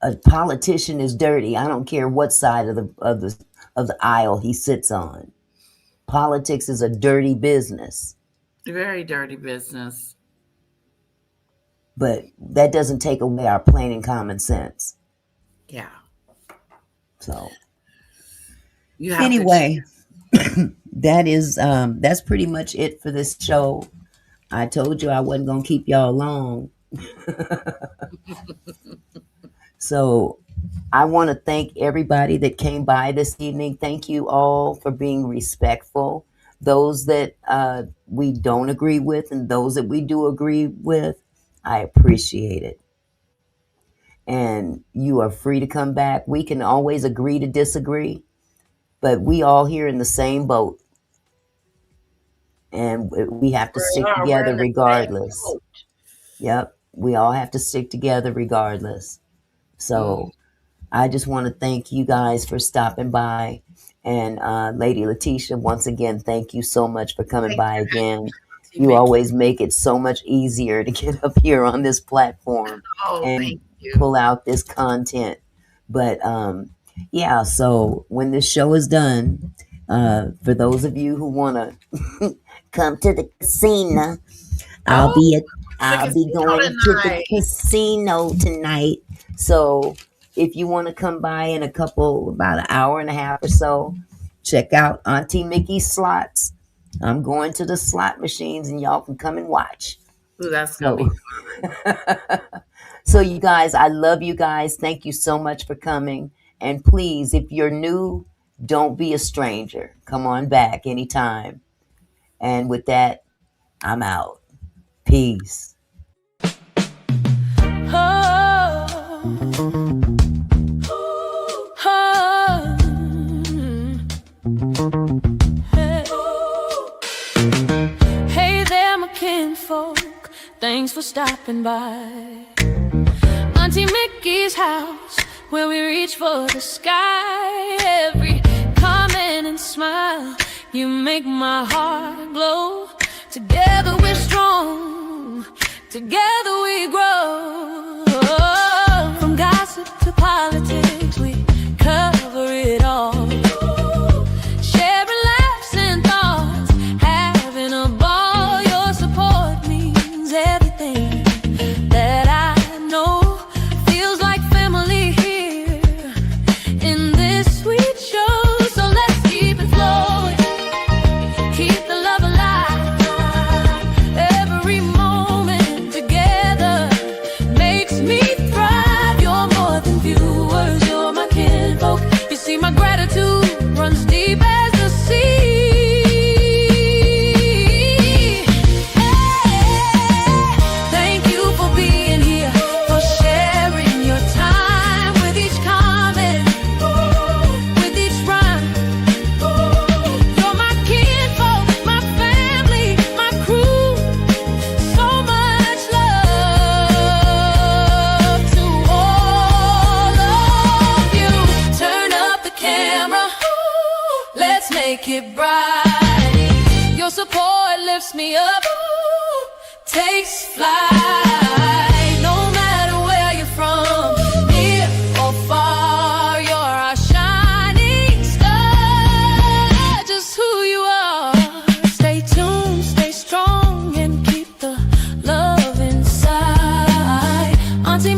A politician is dirty. I don't care what side of the aisle he sits on. Politics is a dirty business. Very dirty business. But that doesn't take away our plain and common sense. Yeah. So You have anyway, that's pretty much it for this show. I told you I wasn't gonna keep y'all long. So I want to thank everybody that came by this evening. Thank you all for being respectful. Those that we don't agree with and those that we do agree with, I appreciate it. And you are free to come back. We can always agree to disagree, but we all here in the same boat. And we have to stick together regardless. Yep. We all have to stick together regardless. So I just want to thank you guys for stopping by. And Lady Letitia, once again, thank you so much for coming by again. You always make it so much easier to get up here on this platform and pull out this content. But yeah, so when this show is done, for those of you who want to come to the casino, I'll be going to the casino tonight. So if you want to come by in about an hour and a half or so, check out Auntie Mickey's slots. I'm going to the slot machines and y'all can come and watch. Ooh, that's going to be fun. So you guys, I love you guys. Thank you so much for coming. And please, if you're new, don't be a stranger. Come on back anytime. And with that, I'm out. Peace. Hey there, my kinfolk. Thanks for stopping by. Auntie Mickey's house, where we reach for the sky. Every comment and smile, you make my heart glow. Together we're strong, together we grow. From gossip to politics, we cover it all. Sharing laughs and thoughts, having a ball. takes flight. No matter where you're from, near or far, you're our shining star. Just who you are. Stay tuned, stay strong, and keep the love inside. Auntie